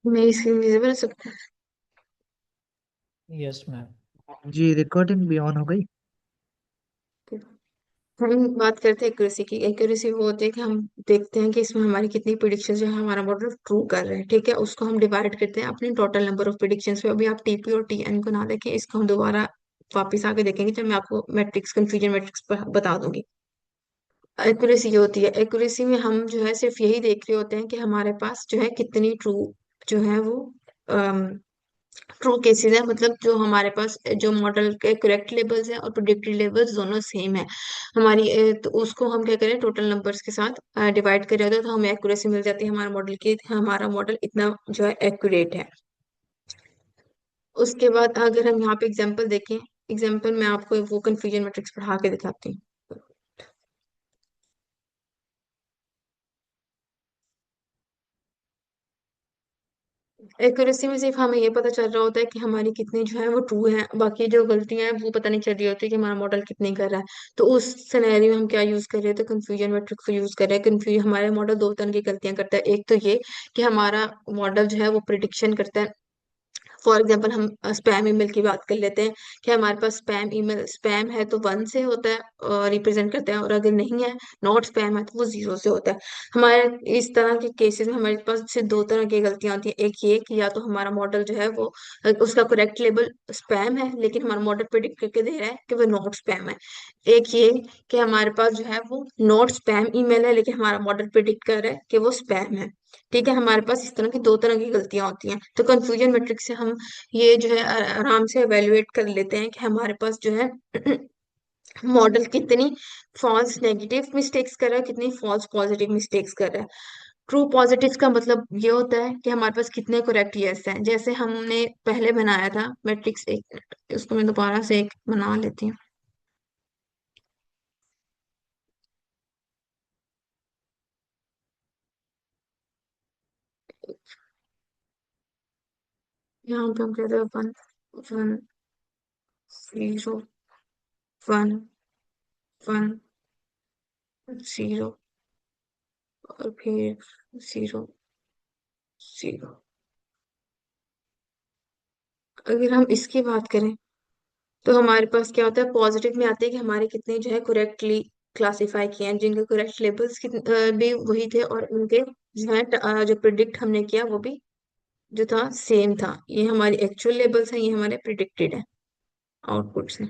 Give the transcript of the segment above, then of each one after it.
मेरी screen visible है सब। Yes ma'am. जी, रिकॉर्डिंग भी ऑन हो गई। हम बात करते हैं एक्यूरेसी की। एक्यूरेसी वो होती है कि हम देखते हैं कि इसमें हमारी कितनी प्रिडिक्शन जो है हमारा मॉडल ट्रू कर रहे हैं। ठीक है, उसको हम डिवाइड करते हैं अपने टोटल नंबर ऑफ प्रिडिक्शंस पे। अभी आप टीपी और टीएन को ना देखें, इसको हम दोबारा वापस आके देखेंगे जब मैं आपको मैट्रिक्स कंफ्यूजन मैट्रिक्स बता दूंगी। एक्यूरेसी ये होती है, एक्यूरेसी में हम जो है सिर्फ यही देख रहे होते हैं कि हमारे पास जो है कितनी ट्रू जो है वो ट्रू केसेस है, मतलब जो हमारे पास जो मॉडल के करेक्ट लेवल्स हैं और प्रिडिक्टेड लेवल्स दोनों सेम है हमारी। तो उसको हम क्या करें, टोटल नंबर्स के साथ डिवाइड कर देते हैं तो हमें एक्यूरेसी मिल जाती है हमारे मॉडल की, हमारा मॉडल इतना जो है एक्यूरेट है। उसके बाद अगर हम यहाँ पे एग्जांपल देखें, एग्जांपल मैं आपको वो कंफ्यूजन मैट्रिक्स पढ़ा के दिखाती हूँ। एक्यूरेसी में सिर्फ हमें ये पता चल रहा होता है कि हमारी कितनी जो है वो ट्रू है, बाकी जो गलतियां हैं वो पता नहीं चल रही होती कि हमारा मॉडल कितनी कर रहा है। तो उस सिनेरियो में हम क्या यूज कर रहे थे, कंफ्यूजन मैट्रिक्स को यूज कर रहे हैं। कंफ्यूजन हमारे मॉडल दो तरह की गलतियां करता है। एक तो ये कि हमारा मॉडल जो है वो प्रिडिक्शन करता है। फॉर एग्जाम्पल हम स्पैम ईमेल की बात कर लेते हैं कि हमारे पास स्पैम ईमेल स्पैम है तो वन से होता है, रिप्रेजेंट करता है, और अगर नहीं है, नॉट स्पैम है, तो वो जीरो से होता है। हमारे इस तरह के केसेस में हमारे पास सिर्फ दो तरह की गलतियां होती हैं। एक ये कि या तो हमारा मॉडल जो है वो उसका करेक्ट लेबल स्पैम है लेकिन हमारा मॉडल प्रिडिक्ट करके दे रहा है कि वो नॉट स्पैम है। एक ये कि हमारे पास जो है वो नॉट स्पैम ईमेल है लेकिन हमारा मॉडल प्रिडिक्ट कर रहा है कि वो स्पैम है। ठीक है, हमारे पास इस तरह की दो तरह की गलतियां होती हैं। तो कंफ्यूजन मैट्रिक्स से हम ये जो है आराम से एवेलुएट कर लेते हैं कि हमारे पास जो है मॉडल कितनी फॉल्स नेगेटिव मिस्टेक्स कर रहा है, कितनी फॉल्स पॉजिटिव मिस्टेक्स कर रहा है। ट्रू पॉजिटिव का मतलब ये होता है कि हमारे पास कितने करेक्ट यस हैं। जैसे हमने पहले बनाया था मैट्रिक्स, एक मिनट उसको मैं दोबारा से एक बना लेती हूँ। यहाँ पे हम कहते हैं one, one, zero, one, one, zero, और फिर जीरो, जीरो। अगर हम इसकी बात करें तो हमारे पास क्या होता है, पॉजिटिव में आते हैं कि हमारे कितने जो है करेक्टली क्लासिफाई किए हैं, जिनके करेक्ट लेबल्स भी वही थे और उनके जो है जो प्रिडिक्ट हमने किया वो भी जो था सेम था। ये हमारे एक्चुअल लेबल्स हैं, ये हमारे प्रिडिक्टेड है आउटपुट्स हैं।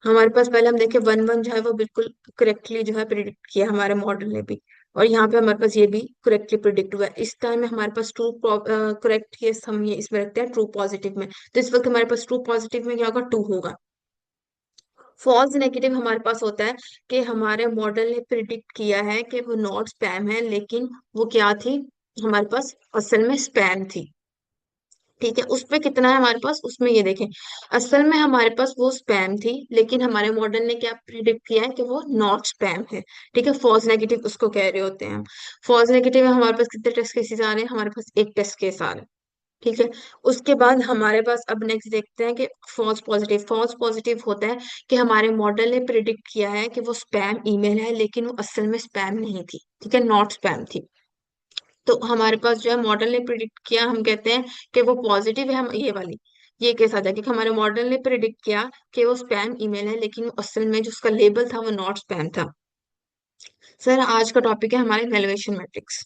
हमारे पास पहले हम देखे वन वन जो है वो बिल्कुल करेक्टली जो है प्रिडिक्ट किया हमारे मॉडल ने भी, और यहाँ पे हमारे पास ये भी करेक्टली प्रिडिक्ट हुआ है। इस टाइम में हमारे पास ट्रू करेक्ट केस हम ये इसमें रखते हैं ट्रू पॉजिटिव में, तो इस वक्त हमारे पास ट्रू पॉजिटिव में क्या होगा, टू होगा। फॉल्स नेगेटिव हमारे पास होता है कि हमारे मॉडल ने प्रिडिक्ट किया है कि वो नॉट स्पैम है लेकिन वो क्या थी, हमारे पास असल में स्पैम थी। ठीक है, उस पे कितना है हमारे पास, उसमें ये देखें, असल में हमारे पास वो स्पैम थी लेकिन हमारे मॉडल ने क्या प्रिडिक्ट किया है कि वो नॉट स्पैम है। ठीक है, फॉल्स नेगेटिव उसको कह रहे होते हैं हम। फॉल्स नेगेटिव में हमारे पास कितने टेस्ट केसेस आ रहे हैं, हमारे पास एक टेस्ट केस आ रहा है। ठीक है, उसके बाद हमारे पास अब नेक्स्ट देखते हैं कि फॉल्स पॉजिटिव। फॉल्स पॉजिटिव होता है कि हमारे मॉडल ने प्रिडिक्ट किया है कि वो स्पैम ईमेल है लेकिन वो असल में स्पैम नहीं थी। ठीक है, नॉट स्पैम थी। तो हमारे पास जो है मॉडल ने प्रिडिक्ट किया, हम कहते हैं कि वो पॉजिटिव है। हम ये वाली ये केस आ जाएगा कि हमारे मॉडल ने प्रिडिक्ट किया कि वो स्पैम ईमेल है लेकिन वो असल में जो उसका लेबल था वो नॉट स्पैम था। सर आज का टॉपिक है हमारे वैल्यूएशन मैट्रिक्स।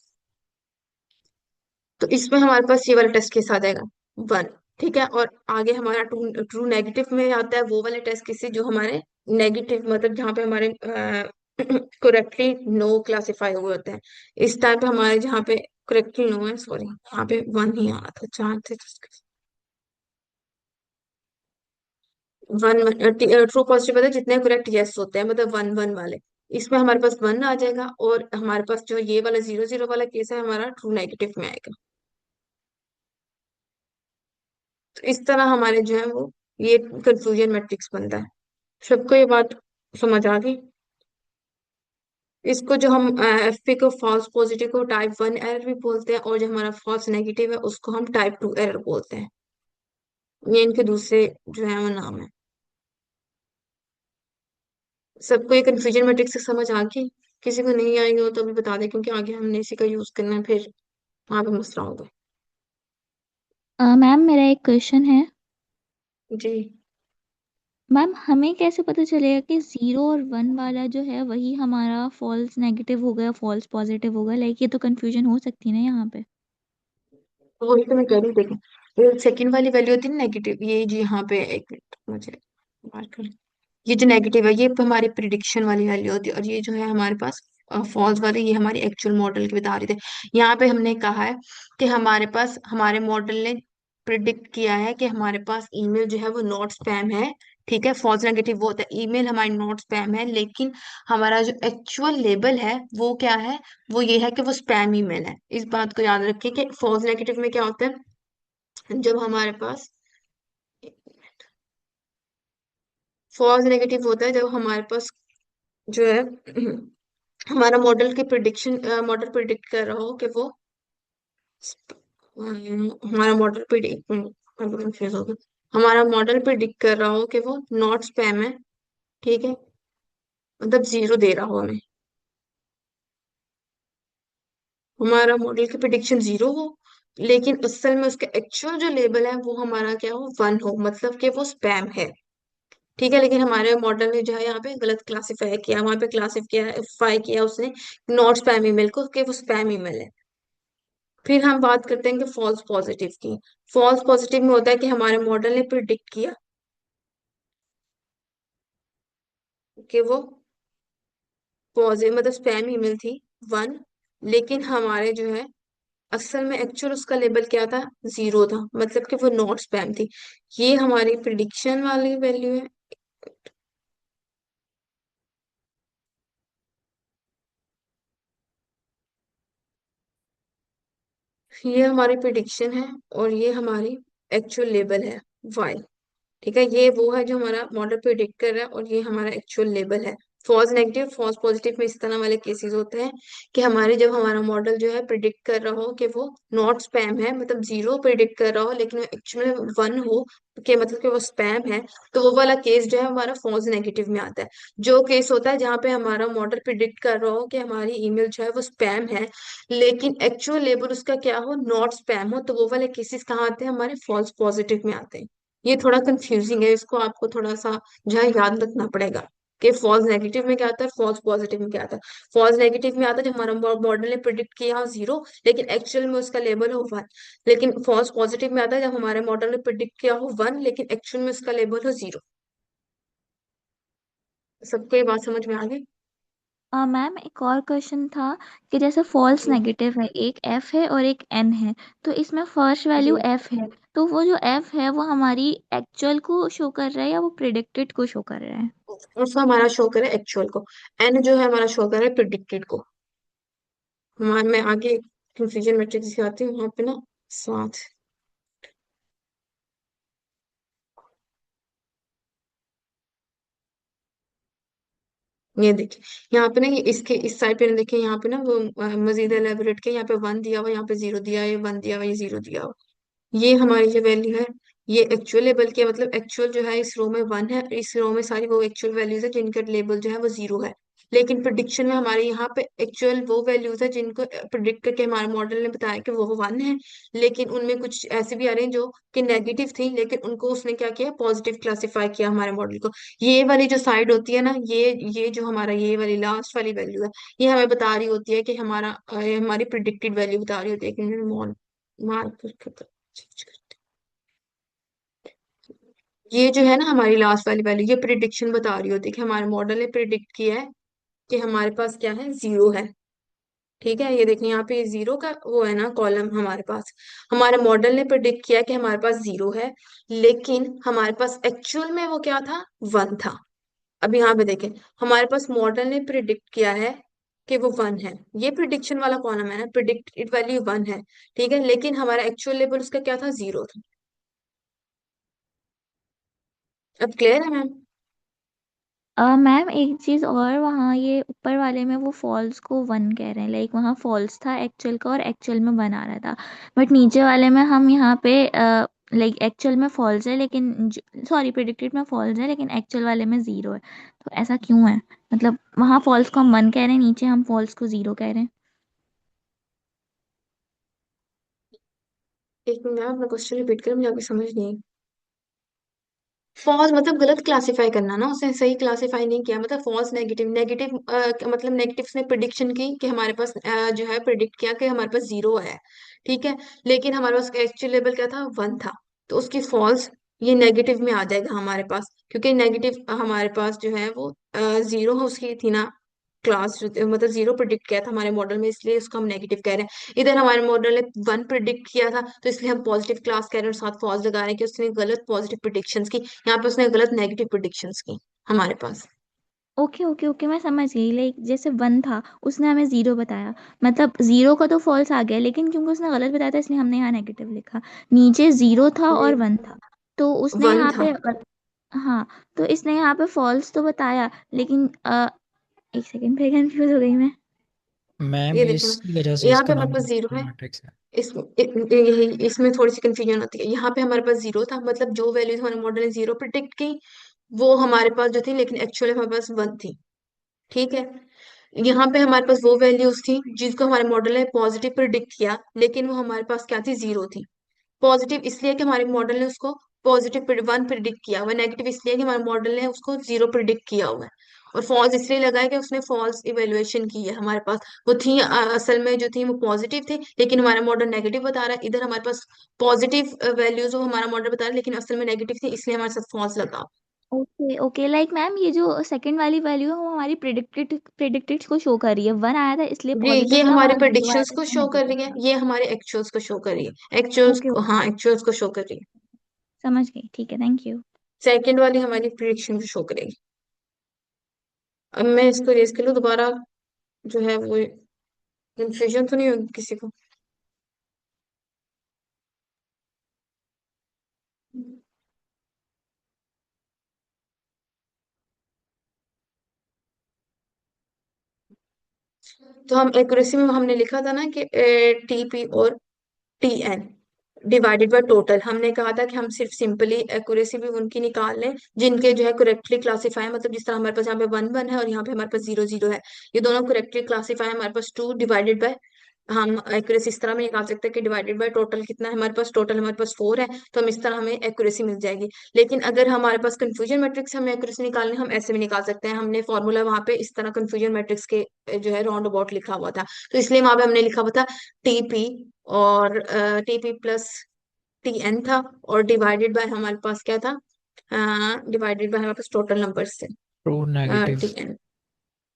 तो इसमें हमारे पास ये वाला टेस्ट केस आ जाएगा वन। ठीक है, और आगे हमारा ट्रू ट्रू नेगेटिव में आता है वो वाले टेस्ट केसेस जो हमारे नेगेटिव, मतलब जहाँ पे हमारे करेक्टली नो क्लासिफाई हुए होते हैं। इस टाइप पे हमारे जहाँ पे करेक्टली नो है, सॉरी यहाँ पे वन ही आ रहा था, चार थे वन। ट्रू पॉजिटिव पता है जितने करेक्ट यस होते हैं, मतलब वन वन वाले, इसमें हमारे पास वन आ जाएगा। और हमारे पास जो ये वाला जीरो जीरो वाला केस है हमारा ट्रू नेगेटिव में आएगा। तो इस तरह हमारे जो है वो ये कंफ्यूजन मैट्रिक्स बनता है। सबको ये बात समझ आ गई। इसको जो हम एफपी को फॉल्स पॉजिटिव को टाइप वन एरर भी बोलते हैं, और जो हमारा फॉल्स नेगेटिव है उसको हम टाइप टू एरर बोलते हैं। ये इनके दूसरे जो है वो नाम है। सबको ये कंफ्यूजन मैट्रिक्स से समझ आ गई? किसी को नहीं आई हो तो अभी बता दे, क्योंकि आगे हमने इसी का यूज करना है, फिर वहां पे मसला होगा। मैम मेरा एक क्वेश्चन है। जी। मैम हमें कैसे पता चलेगा कि 0 और 1 वाला जो है वही हमारा फॉल्स नेगेटिव होगा या फॉल्स पॉजिटिव होगा? लाइक ये तो कंफ्यूजन हो सकती है ना यहाँ पे। तो वही तो मैं कह रही हूँ, देखें ये सेकंड वाली वैल्यू होती है नेगेटिव, ये जी यहाँ पे एक मिनट मुझे मार्क कर, ये जो नेगेटिव है ये हमारी प्रिडिक्शन वाली वैल्यू होती है, और ये जो है हमारे पास फॉल्स वाली, ये हमारी एक्चुअल मॉडल की बता रहे थे। यहाँ पे हमने कहा है कि हमारे पास हमारे मॉडल ने प्रिडिक्ट किया है कि हमारे पास ईमेल जो है वो नॉट स्पैम है। ठीक है, फॉल्स नेगेटिव वो होता है ईमेल हमारी नॉट स्पैम है, लेकिन हमारा जो एक्चुअल लेबल है वो क्या है, वो ये है कि वो स्पैम ईमेल है। इस बात को याद रखिए कि फॉल्स नेगेटिव में क्या होता है, जब हमारे पास फॉल्स नेगेटिव होता है जब हमारे पास जो है हमारा मॉडल की प्रिडिक्शन, मॉडल प्रिडिक्ट कर रहा हो कि वो हमारा मॉडल प्रिडिक्ट कंफ्यूज हो गया, हमारा मॉडल प्रिडिक्ट कर रहा हो कि वो नॉट स्पैम है। ठीक है, मतलब जीरो दे रहा हो हमें, हमारा मॉडल की प्रिडिक्शन जीरो हो, लेकिन असल में उसका एक्चुअल जो लेबल है वो हमारा क्या हो, वन हो, मतलब कि वो स्पैम है। ठीक है, लेकिन हमारे मॉडल ने जो है यहाँ पे गलत क्लासीफाई किया, वहां पे क्लासीफाई किया उसने नॉट स्पैम ईमेल को कि वो स्पैम ईमेल है। फिर हम बात करते हैं कि फॉल्स पॉजिटिव की। फॉल्स पॉजिटिव में होता है कि हमारे मॉडल ने प्रिडिक्ट किया कि वो पॉजिटिव मतलब स्पैम ईमेल थी वन, लेकिन हमारे जो है असल में एक्चुअल उसका लेबल क्या था, जीरो था, मतलब कि वो नॉट स्पैम थी। ये हमारी प्रिडिक्शन वाली वैल्यू है, ये हमारी प्रिडिक्शन है, और ये हमारी एक्चुअल लेबल है वाई। ठीक है, ये वो है जो हमारा मॉडल प्रिडिक्ट कर रहा है, और ये हमारा एक्चुअल लेबल है। फॉल्स नेगेटिव फॉल्स पॉजिटिव में इस तरह वाले केसेस होते हैं कि हमारे जब हमारा मॉडल जो है प्रिडिक्ट कर रहा हो कि वो नॉट स्पैम है, मतलब जीरो प्रिडिक्ट कर रहा हो लेकिन वो एक्चुअली वन हो, कि मतलब कि वो स्पैम है, तो वो वाला केस जो है हमारा फॉल्स नेगेटिव में आता है। जो केस होता है जहाँ पे हमारा मॉडल प्रिडिक्ट कर रहा हो कि हमारी ईमेल जो है वो स्पैम है, लेकिन एक्चुअल लेबल उसका क्या हो, नॉट स्पैम हो, तो वो वाले केसेस कहाँ आते हैं, हमारे फॉल्स पॉजिटिव में आते हैं। ये थोड़ा कंफ्यूजिंग है, इसको आपको थोड़ा सा जो है याद रखना पड़ेगा कि फॉल्स नेगेटिव में क्या आता है, फॉल्स पॉजिटिव में क्या आता है। फॉल्स नेगेटिव में आता है जब हमारा मॉडल ने प्रिडिक्ट किया हो जीरो, लेकिन एक्चुअल में उसका लेबल हो वन। लेकिन फॉल्स पॉजिटिव में आता है जब हमारे मॉडल ने प्रिडिक्ट किया हो वन, लेकिन एक्चुअल में उसका लेबल हो जीरो। सबको ये बात समझ में आ गई? मैम एक और क्वेश्चन था कि जैसे फॉल्स जी। नेगेटिव है, एक एफ है और एक एन है, तो इसमें फर्स्ट वैल्यू जी, एफ है, तो वो जो एफ है वो हमारी एक्चुअल को शो कर रहा है या वो प्रिडिक्टेड को शो कर रहा है? उसका हमारा शो करे एक्चुअल को, एन जो है हमारा शो करे प्रिडिक्टेड को। हमारे मैं आगे कंफ्यूजन मैट्रिक्स दिखाती हूँ वहां पे ना साथ। ये देखिए, यहाँ पे ना ये इसके इस साइड पे ना देखिए, यहाँ पे ना वो मजीद एलेबोरेट के, यहाँ पे वन दिया हुआ, यहाँ पे जीरो दिया है, ये वन दिया हुआ, ये जीरो दिया हुआ। ये हमारी जो वैल्यू है ये एक्चुअल लेबल की है, मतलब एक्चुअल जो है इस रो में वन है, इस रो में सारी वो एक्चुअल वैल्यूज है जिनका लेबल जो है वो जीरो है। लेकिन प्रिडिक्शन में हमारे यहाँ पे एक्चुअल वो वैल्यूज है जिनको प्रिडिक्ट करके हमारे मॉडल ने बताया कि वो वन है, लेकिन उनमें कुछ ऐसे भी आ रहे हैं जो कि नेगेटिव थी, लेकिन उनको उसने क्या किया, पॉजिटिव क्लासीफाई किया हमारे मॉडल को। ये वाली जो साइड होती है ना, ये जो हमारा ये वाली लास्ट वाली वैल्यू है, ये हमें बता रही होती है कि हमारा ये हमारी प्रिडिक्टेड वैल्यू बता रही होती है कि मार्क करके ये जो है ना हमारी लास्ट वाली वैल्यू, ये प्रिडिक्शन बता रही होती है कि हमारे मॉडल ने प्रिडिक्ट किया है कि हमारे पास क्या है, जीरो है। ठीक है, ये देखिए यहाँ पे जीरो का वो है ना कॉलम हमारे पास, हमारे मॉडल ने प्रिडिक्ट किया कि हमारे पास जीरो है, लेकिन हमारे पास एक्चुअल में वो क्या था, वन था। अब यहाँ पे देखें, हमारे पास मॉडल ने प्रिडिक्ट किया है कि वो वन है, ये प्रिडिक्शन वाला कॉलम है ना, प्रिडिक्टेड वैल्यू वन है। ठीक है, लेकिन हमारा एक्चुअल लेवल उसका क्या था, जीरो था। अब क्लियर है मैम? मैम एक चीज और, वहाँ ये ऊपर वाले में वो फॉल्स को वन कह रहे हैं, लाइक वहाँ फॉल्स था एक्चुअल का और एक्चुअल में वन आ रहा था। बट नीचे वाले में हम यहाँ पे लाइक एक्चुअल में फॉल्स है लेकिन, सॉरी प्रिडिक्टेड में फॉल्स है लेकिन एक्चुअल वाले में जीरो है। तो ऐसा क्यों है? मतलब वहाँ फॉल्स को हम वन कह रहे हैं, नीचे हम फॉल्स को जीरो कह रहे हैं। एक मिनट, मैं अपना क्वेश्चन रिपीट कर, मुझे आगे समझ नहीं आई। फॉल्स मतलब गलत क्लासिफाई करना ना, उसने सही क्लासिफाई नहीं किया, मतलब फॉल्स नेगेटिव, नेगेटिव मतलब नेगेटिव ने प्रिडिक्शन की कि हमारे पास जो है प्रिडिक्ट किया कि हमारे पास जीरो है। ठीक है। लेकिन हमारे पास एक्चुअल लेवल क्या था, वन था। तो उसकी फॉल्स ये नेगेटिव में आ जाएगा हमारे पास, क्योंकि नेगेटिव हमारे पास जो है वो जीरो है उसकी थी ना क्लास, मतलब जीरो प्रिडिक्ट किया था हमारे मॉडल में, इसलिए उसको हम नेगेटिव कह रहे हैं। इधर हमारे मॉडल ने वन प्रिडिक्ट किया था, तो इसलिए हम पॉजिटिव क्लास कह रहे हैं और साथ फॉल्स लगा रहे हैं कि उसने गलत पॉजिटिव प्रिडिक्शंस की, यहाँ पे उसने गलत नेगेटिव प्रिडिक्शंस की हमारे पास। ओके ओके ओके, मैं समझ गई। लाइक जैसे वन था, उसने हमें जीरो बताया, मतलब जीरो का तो फॉल्स आ गया, लेकिन क्योंकि उसने गलत बताया था इसलिए हमने यहाँ नेगेटिव लिखा। नीचे जीरो था और वन था, तो उसने वन यहाँ था। पे हाँ, तो इसने यहाँ पे फॉल्स तो बताया, लेकिन एक सेकंड, फिर कंफ्यूज हो गई मैं। मैम ये देखो ना, इसी वजह से यहाँ पे इसका हमारे नाम पास जीरो है। मैट्रिक्स है। यही इसमें थोड़ी सी कंफ्यूजन होती है, यहाँ पे हमारे पास जीरो था, मतलब जो वैल्यूज हमारे मॉडल ने जीरो प्रिडिक्ट की वो हमारे पास जो थी, लेकिन एक्चुअली हमारे पास वन थी। ठीक है। यहाँ पे हमारे पास वो वैल्यूज थी जिसको हमारे मॉडल ने पॉजिटिव प्रिडिक्ट किया, लेकिन वो हमारे पास क्या थी, जीरो थी। पॉजिटिव इसलिए कि हमारे मॉडल ने उसको पॉजिटिव वन प्रिडिक्ट किया हुआ है, नेगेटिव इसलिए कि हमारे मॉडल ने उसको जीरो प्रिडिक्ट किया हुआ है। और फॉल्स इसलिए लगा है कि उसने फॉल्स इवेल्युएशन की है हमारे पास। वो थी असल में जो थी वो पॉजिटिव थी, लेकिन हमारा मॉडल नेगेटिव बता रहा है। इधर हमारे पास पॉजिटिव वैल्यूज वो हमारा मॉडल बता रहा है, लेकिन असल में नेगेटिव थी, इसलिए हमारे साथ फॉल्स लगा। ओके ओके, लाइक मैम ये जो सेकंड वाली वैल्यू है वो हमारी प्रिडिक्टेड प्रिडिक्टेड को शो कर रही है। वन आया था इसलिए जी, ये पॉजिटिव था, हमारे वहां जीरो आया प्रेडिक्शंस था को इसलिए शो कर नेगेटिव रही है, था। ये हमारे एक्चुअल्स को शो कर रही है, एक्चुअल्स ओके को, ओके, हाँ एक्चुअल्स को शो कर रही है। समझ गई, ठीक है, थैंक यू। सेकंड वाली हमारी प्रिडिक्शन को शो करेगी। अब मैं इसको रेस कर लूँ दोबारा, जो है वो कंफ्यूजन तो नहीं होगी किसी को। तो हम एक्यूरेसी में हमने लिखा था ना कि टीपी और टीएन डिवाइडेड बाय टोटल, हमने कहा था कि हम सिर्फ सिंपली एक्यूरेसी भी उनकी निकाल लें जिनके जो है करेक्टली क्लासीफाई, मतलब जिस तरह हमारे पास यहाँ पे वन वन है और यहाँ पे हमारे पास जीरो जीरो है, ये दोनों करेक्टली क्लासीफाई, हमारे पास टू डिवाइडेड बाय, हम एक्यूरेसी इस तरह में निकाल सकते हैं कि डिवाइडेड बाय टोटल कितना है हमारे पास, टोटल हमारे पास फोर है, तो हम इस तरह हमें एक्यूरेसी मिल जाएगी। लेकिन अगर हमारे पास कंफ्यूजन मैट्रिक्स से हमें एक्यूरेसी निकालनी, हम ऐसे भी निकाल सकते हैं। हमने फॉर्मूला वहां पे इस तरह कंफ्यूजन मैट्रिक्स के जो है राउंड अबाउट लिखा हुआ था, तो इसलिए वहां पे हमने लिखा हुआ था टीपी, और टीपी प्लस टीएन था, और डिवाइडेड बाय हमारे पास क्या था, डिवाइडेड बाय हमारे पास टोटल नंबर से ट्रू नेगेटिव। टीएन।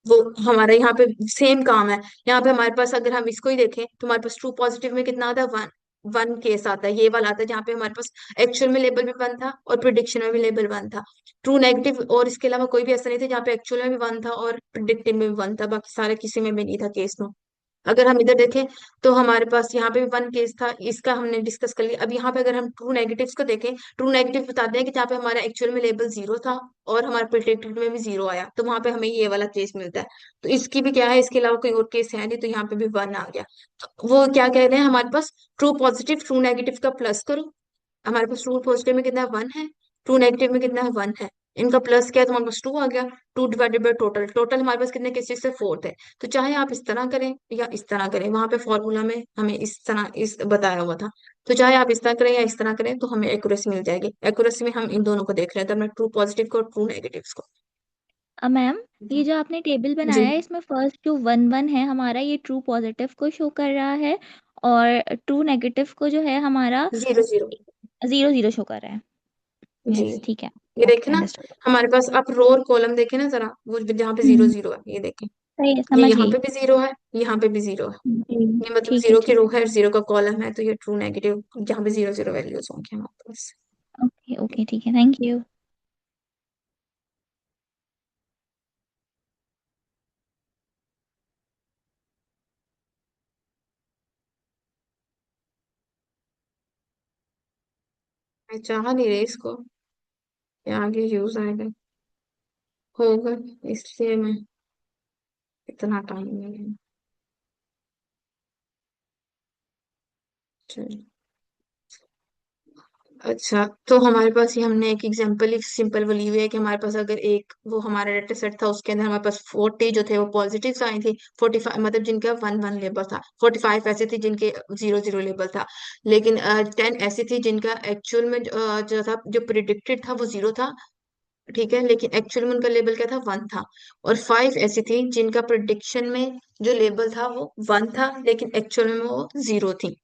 वो हमारा यहाँ पे सेम काम है। यहाँ पे हमारे पास अगर हम इसको ही देखें तो हमारे पास ट्रू पॉजिटिव में कितना आता है, वन। वन केस आता है, ये वाला आता है जहाँ पे हमारे पास एक्चुअल में लेबल भी वन था और प्रिडिक्शन में भी लेबल वन था। ट्रू नेगेटिव और इसके अलावा कोई भी ऐसा नहीं था जहाँ पे एक्चुअल में भी वन था और प्रिडिक्टिव में भी वन था, बाकी सारे किसी में भी नहीं था केस में। अगर हम इधर देखें तो हमारे पास यहाँ पे भी वन केस था, इसका हमने डिस्कस कर लिया। अब यहाँ पे अगर हम ट्रू नेगेटिव्स को देखें, ट्रू नेगेटिव बताते हैं कि जहाँ पे हमारा एक्चुअल में लेबल जीरो था और हमारा प्रिडिक्टेड में भी जीरो आया, तो वहां पे हमें ये वाला केस मिलता है। तो इसकी भी क्या है, इसके अलावा कोई और केस है नहीं, तो यहाँ पे भी वन आ गया। तो वो क्या कह रहे हैं, हमारे पास ट्रू पॉजिटिव ट्रू नेगेटिव का प्लस करो, हमारे पास ट्रू पॉजिटिव में कितना है, वन है, ट्रू नेगेटिव में कितना है, वन है, इनका प्लस क्या है तो हमारे पास टू आ गया। Two divided by total, total हमारे पास कितने केसेस से, फोर्थ है। तो चाहे आप इस तरह करें या इस तरह करें, वहां पे फॉर्मूला में हमें इस तरह इस बताया हुआ था, तो चाहे आप इस तरह करें या इस तरह करें तो हमें एक्यूरेसी मिल जाएगी। एक्यूरेसी में हम इन दोनों को देख रहे हैं, तो हमने ट्रू पॉजिटिव को और ट्रू नेगेटिव को। मैम, ये जो आपने टेबल जी। बनाया है इसमें फर्स्ट जो वन वन है हमारा, ये ट्रू पॉजिटिव को शो कर रहा है, और ट्रू नेगेटिव को जो है हमारा zero zero. Zero zero show कर रहा है। जी। यस, ठीक है। ये देखे ओके, ना, अंडरस्टूड। हमारे पास आप रो और कॉलम देखे ना जरा, वो जहाँ पे जीरो हम्म, जीरो है, ये देखें, सही है, ये समझ यहाँ गई। पे भी जीरो है, यहाँ पे भी जीरो है। जी, ये मतलब ठीक है जीरो की ठीक रो है। है, जीरो का कॉलम है, तो ये ट्रू नेगेटिव जहाँ पे जीरो जीरो वैल्यूज होंगे हमारे पास। ओके ओके, ठीक है, थैंक यू। मैं चाह नहीं रही इसको, ये आगे यूज आएगा होगा, इसलिए मैं इतना टाइम नहीं है। चलो। अच्छा, तो हमारे पास ये हमने एक एग्जांपल एक सिंपल वो ली हुई है कि हमारे पास अगर एक वो हमारा डेटा सेट था, उसके अंदर हमारे पास 40 जो थे वो पॉजिटिव आई थी, 45 मतलब जिनका 1 1 लेबल था, 45 ऐसे थी जिनके 0 0 लेबल था, लेकिन 10 ऐसी थी जिनका एक्चुअल में जो था, जो प्रिडिक्टेड था वो 0 था। ठीक है, लेकिन एक्चुअल में उनका लेबल क्या था, 1 था। और 5 ऐसी थी जिनका प्रिडिक्शन में जो लेबल था वो 1 था, लेकिन एक्चुअल में वो 0 थी।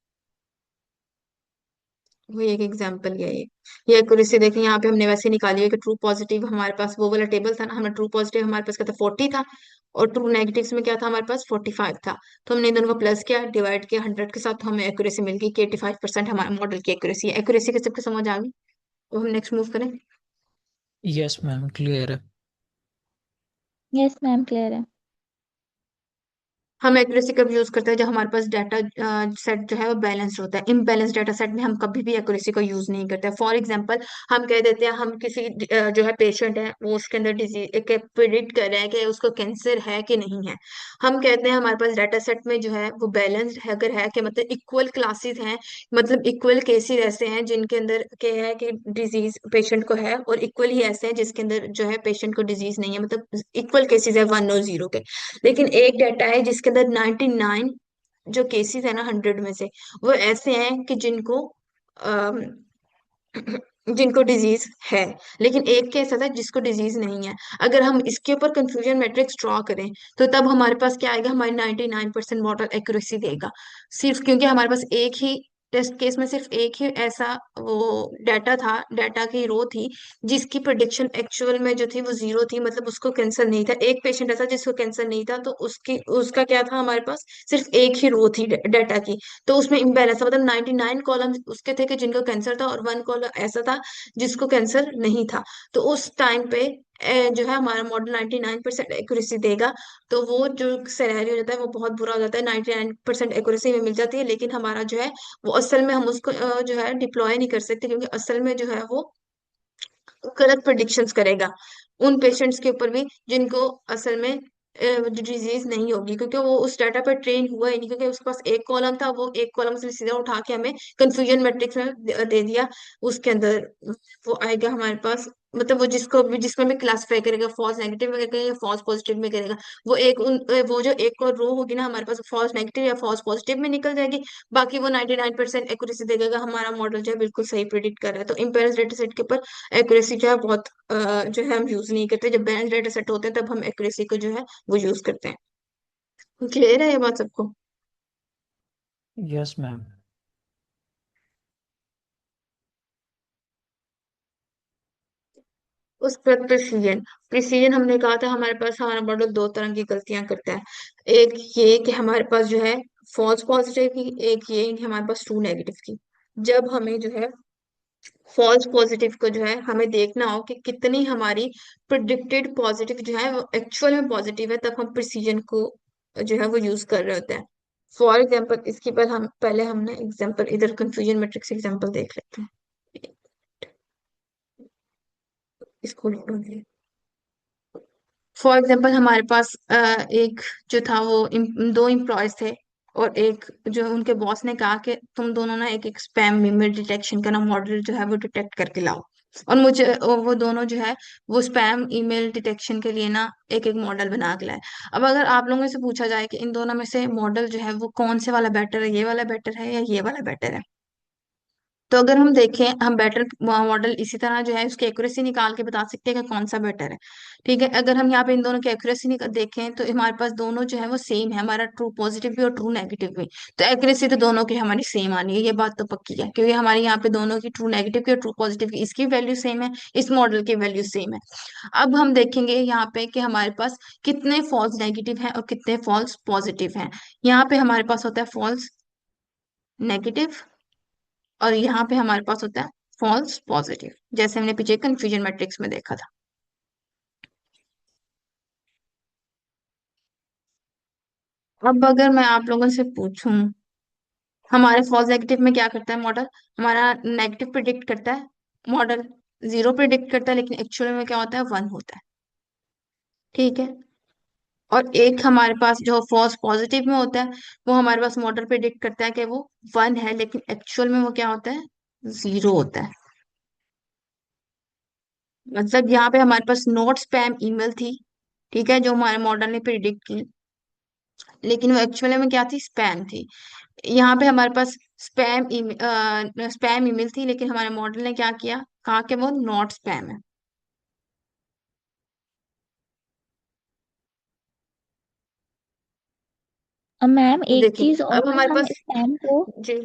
वो एक एग्जांपल है ये एक्यूरेसी देखें, यहाँ पे हमने वैसे निकाली है कि ट्रू पॉजिटिव हमारे पास वो वाला टेबल था ना, हमें ट्रू पॉजिटिव हमारे पास क्या था, 40 था। और ट्रू नेगेटिव्स में क्या था, हमारे पास 45 था। तो हमने इन दोनों को प्लस किया, डिवाइड किया 100 के साथ, तो हमें एक्यूरेसी मिल गई कि 85% हमारे मॉडल की एक्यूरेसी है। एक्यूरेसी के सबके समझ आ गई। तो हम नेक्स्ट मूव करें। यस मैम, क्लियर है। यस मैम, क्लियर है। हम एक्यूरेसी कब यूज करते हैं, जब हमारे पास डाटा सेट जो है वो बैलेंस्ड होता है। इम्बैलेंस डाटा सेट में हम कभी भी एक्यूरेसी का यूज नहीं करते। फॉर एग्जांपल, हम कह देते हैं हम किसी जो है पेशेंट है वो उसके अंदर डिजीज के प्रिडिक्ट कर रहे हैं कि उसको कैंसर है कि नहीं है। हम कहते हैं हमारे पास डाटा सेट में जो है वो बैलेंस्ड है, अगर है कि मतलब इक्वल क्लासेस हैं, मतलब इक्वल केसेस ऐसे हैं जिनके अंदर के है कि डिजीज पेशेंट को है, और इक्वल ही ऐसे हैं जिसके अंदर जो है पेशेंट को डिजीज नहीं है, मतलब इक्वल केसेस है 1 और 0 के। लेकिन एक डाटा है जिसके अंदर 99 जो केसेस है ना 100 में से, वो ऐसे हैं कि अम, जिनको डिजीज है, लेकिन एक केस ऐसा है जिसको डिजीज नहीं है। अगर हम इसके ऊपर कंफ्यूजन मैट्रिक्स ड्रॉ करें, तो तब हमारे पास क्या आएगा, हमारी 99% मॉडल एक्यूरेसी देगा। सिर्फ क्योंकि हमारे पास एक ही टेस्ट केस में सिर्फ एक ही ऐसा वो डाटा था, डाटा की रो थी, जिसकी प्रिडिक्शन एक्चुअल में जो थी वो 0 थी, मतलब उसको कैंसर नहीं था। एक पेशेंट ऐसा जिसको कैंसर नहीं था, तो उसकी उसका क्या था, हमारे पास सिर्फ एक ही रो थी डाटा की। तो उसमें इम्बैलेंस था, मतलब 99 कॉलम उसके थे कि जिनको कैंसर था, और 1 कॉलम ऐसा था जिसको कैंसर नहीं था। तो उस टाइम पे जो है हमारा मॉडल 99% एक्यूरेसी देगा। तो वो जो सिनेरियो हो जाता है वो बहुत बुरा हो जाता है, 99% एक्यूरेसी में मिल जाती है, लेकिन हमारा जो है वो असल में हम उसको जो है डिप्लॉय नहीं कर सकते, क्योंकि असल में जो है वो गलत प्रिडिक्शंस करेगा उन पेशेंट्स के ऊपर भी जिनको असल में डिजीज नहीं होगी, क्योंकि वो उस डाटा पर ट्रेन हुआ ही नहीं, क्योंकि उसके पास एक कॉलम था, वो एक कॉलम से सीधा उठा के हमें कंफ्यूजन मैट्रिक्स में दे दिया। उसके अंदर वो आएगा हमारे पास, मतलब वो जिसको भी जिसमें भी क्लासिफाई करेगा, फॉल्स नेगेटिव में करेगा या फॉल्स पॉजिटिव में करेगा, वो एक वो जो एक और रो होगी ना हमारे पास, फॉल्स नेगेटिव या फॉल्स पॉजिटिव में निकल जाएगी। बाकी वो 99% एक्यूरेसी देगा, हमारा मॉडल जो है बिल्कुल सही प्रिडिक्ट कर रहा है। तो इम्पेरेंस डेटा सेट के ऊपर एक्यूरेसी जो है बहुत जो है हम यूज नहीं करते। जब बैलेंस डेटा सेट होते हैं तब हम एक्यूरेसी को जो है वो यूज करते हैं। क्लियर है ये बात सबको। Yes ma'am. उस पर प्रिसीजन, प्रिसीजन हमने कहा था हमारे पास हमारा मॉडल दो तरह की गलतियां करता है। एक ये कि हमारे पास जो है फॉल्स पॉजिटिव की, एक ये कि हमारे पास ट्रू नेगेटिव की। जब हमें जो है फॉल्स पॉजिटिव को जो है हमें देखना हो कि कितनी हमारी प्रिडिक्टेड पॉजिटिव जो है वो एक्चुअल में पॉजिटिव है, तब हम प्रिसीजन को जो है वो यूज कर रहे होते हैं। फॉर एग्जाम्पल, इसके बाद हम पहले हमने एग्जाम्पल इधर कंफ्यूजन मैट्रिक्स एग्जाम्पल देख लेते हैं। इसको फॉर एग्जाम्पल हमारे पास एक जो था वो दो एम्प्लॉयज थे, और एक जो उनके बॉस ने कहा कि तुम दोनों ना एक एक स्पैम ईमेल डिटेक्शन का ना मॉडल जो है वो डिटेक्ट करके लाओ। और मुझे वो दोनों जो है वो स्पैम ईमेल डिटेक्शन के लिए ना एक एक मॉडल बना के लाए। अब अगर आप लोगों से पूछा जाए कि इन दोनों में से मॉडल जो है वो कौन से वाला बेटर है, ये वाला बेटर है या ये वाला बेटर है, तो अगर हम देखें, हम बेटर मॉडल इसी तरह जो है उसकी एक्यूरेसी निकाल के बता सकते हैं कि कौन सा बेटर है। ठीक है, अगर हम यहाँ पे इन दोनों की एक्यूरेसी देखें तो हमारे पास दोनों जो है वो सेम है, हमारा ट्रू पॉजिटिव भी और ट्रू नेगेटिव भी। तो एक्यूरेसी तो दोनों की हमारी सेम आनी है, ये बात तो पक्की है, क्योंकि हमारे यहाँ पे दोनों की ट्रू नेगेटिव की और ट्रू पॉजिटिव की इसकी वैल्यू सेम है, इस मॉडल की वैल्यू सेम है। अब हम देखेंगे यहाँ पे कि हमारे पास कितने फॉल्स नेगेटिव हैं और कितने फॉल्स पॉजिटिव हैं। यहाँ पे हमारे पास होता है फॉल्स नेगेटिव, और यहाँ पे हमारे पास होता है फॉल्स पॉजिटिव, जैसे हमने पीछे कंफ्यूजन मैट्रिक्स में देखा था। अब अगर मैं आप लोगों से पूछूं, हमारे फॉल्स नेगेटिव में क्या करता है मॉडल, हमारा नेगेटिव प्रिडिक्ट करता है मॉडल, 0 प्रिडिक्ट करता है, लेकिन एक्चुअल में क्या होता है, 1 होता है। ठीक है, और एक हमारे पास जो फॉल्स पॉजिटिव में होता है, वो हमारे पास मॉडल प्रिडिक्ट करता है कि वो 1 है, लेकिन एक्चुअल में वो क्या होता है, 0 होता है। मतलब यहाँ पे हमारे पास नॉट स्पैम ईमेल थी, ठीक है, जो हमारे मॉडल ने प्रिडिक्ट की, लेकिन वो एक्चुअली में क्या थी, स्पैम थी। यहाँ पे हमारे पास स्पैम ईमेल थी, लेकिन हमारे मॉडल ने क्या किया, कहा कि वो नॉट स्पैम है। अब मैम एक देखिए चीज अब और, हमारे हम पास, जी,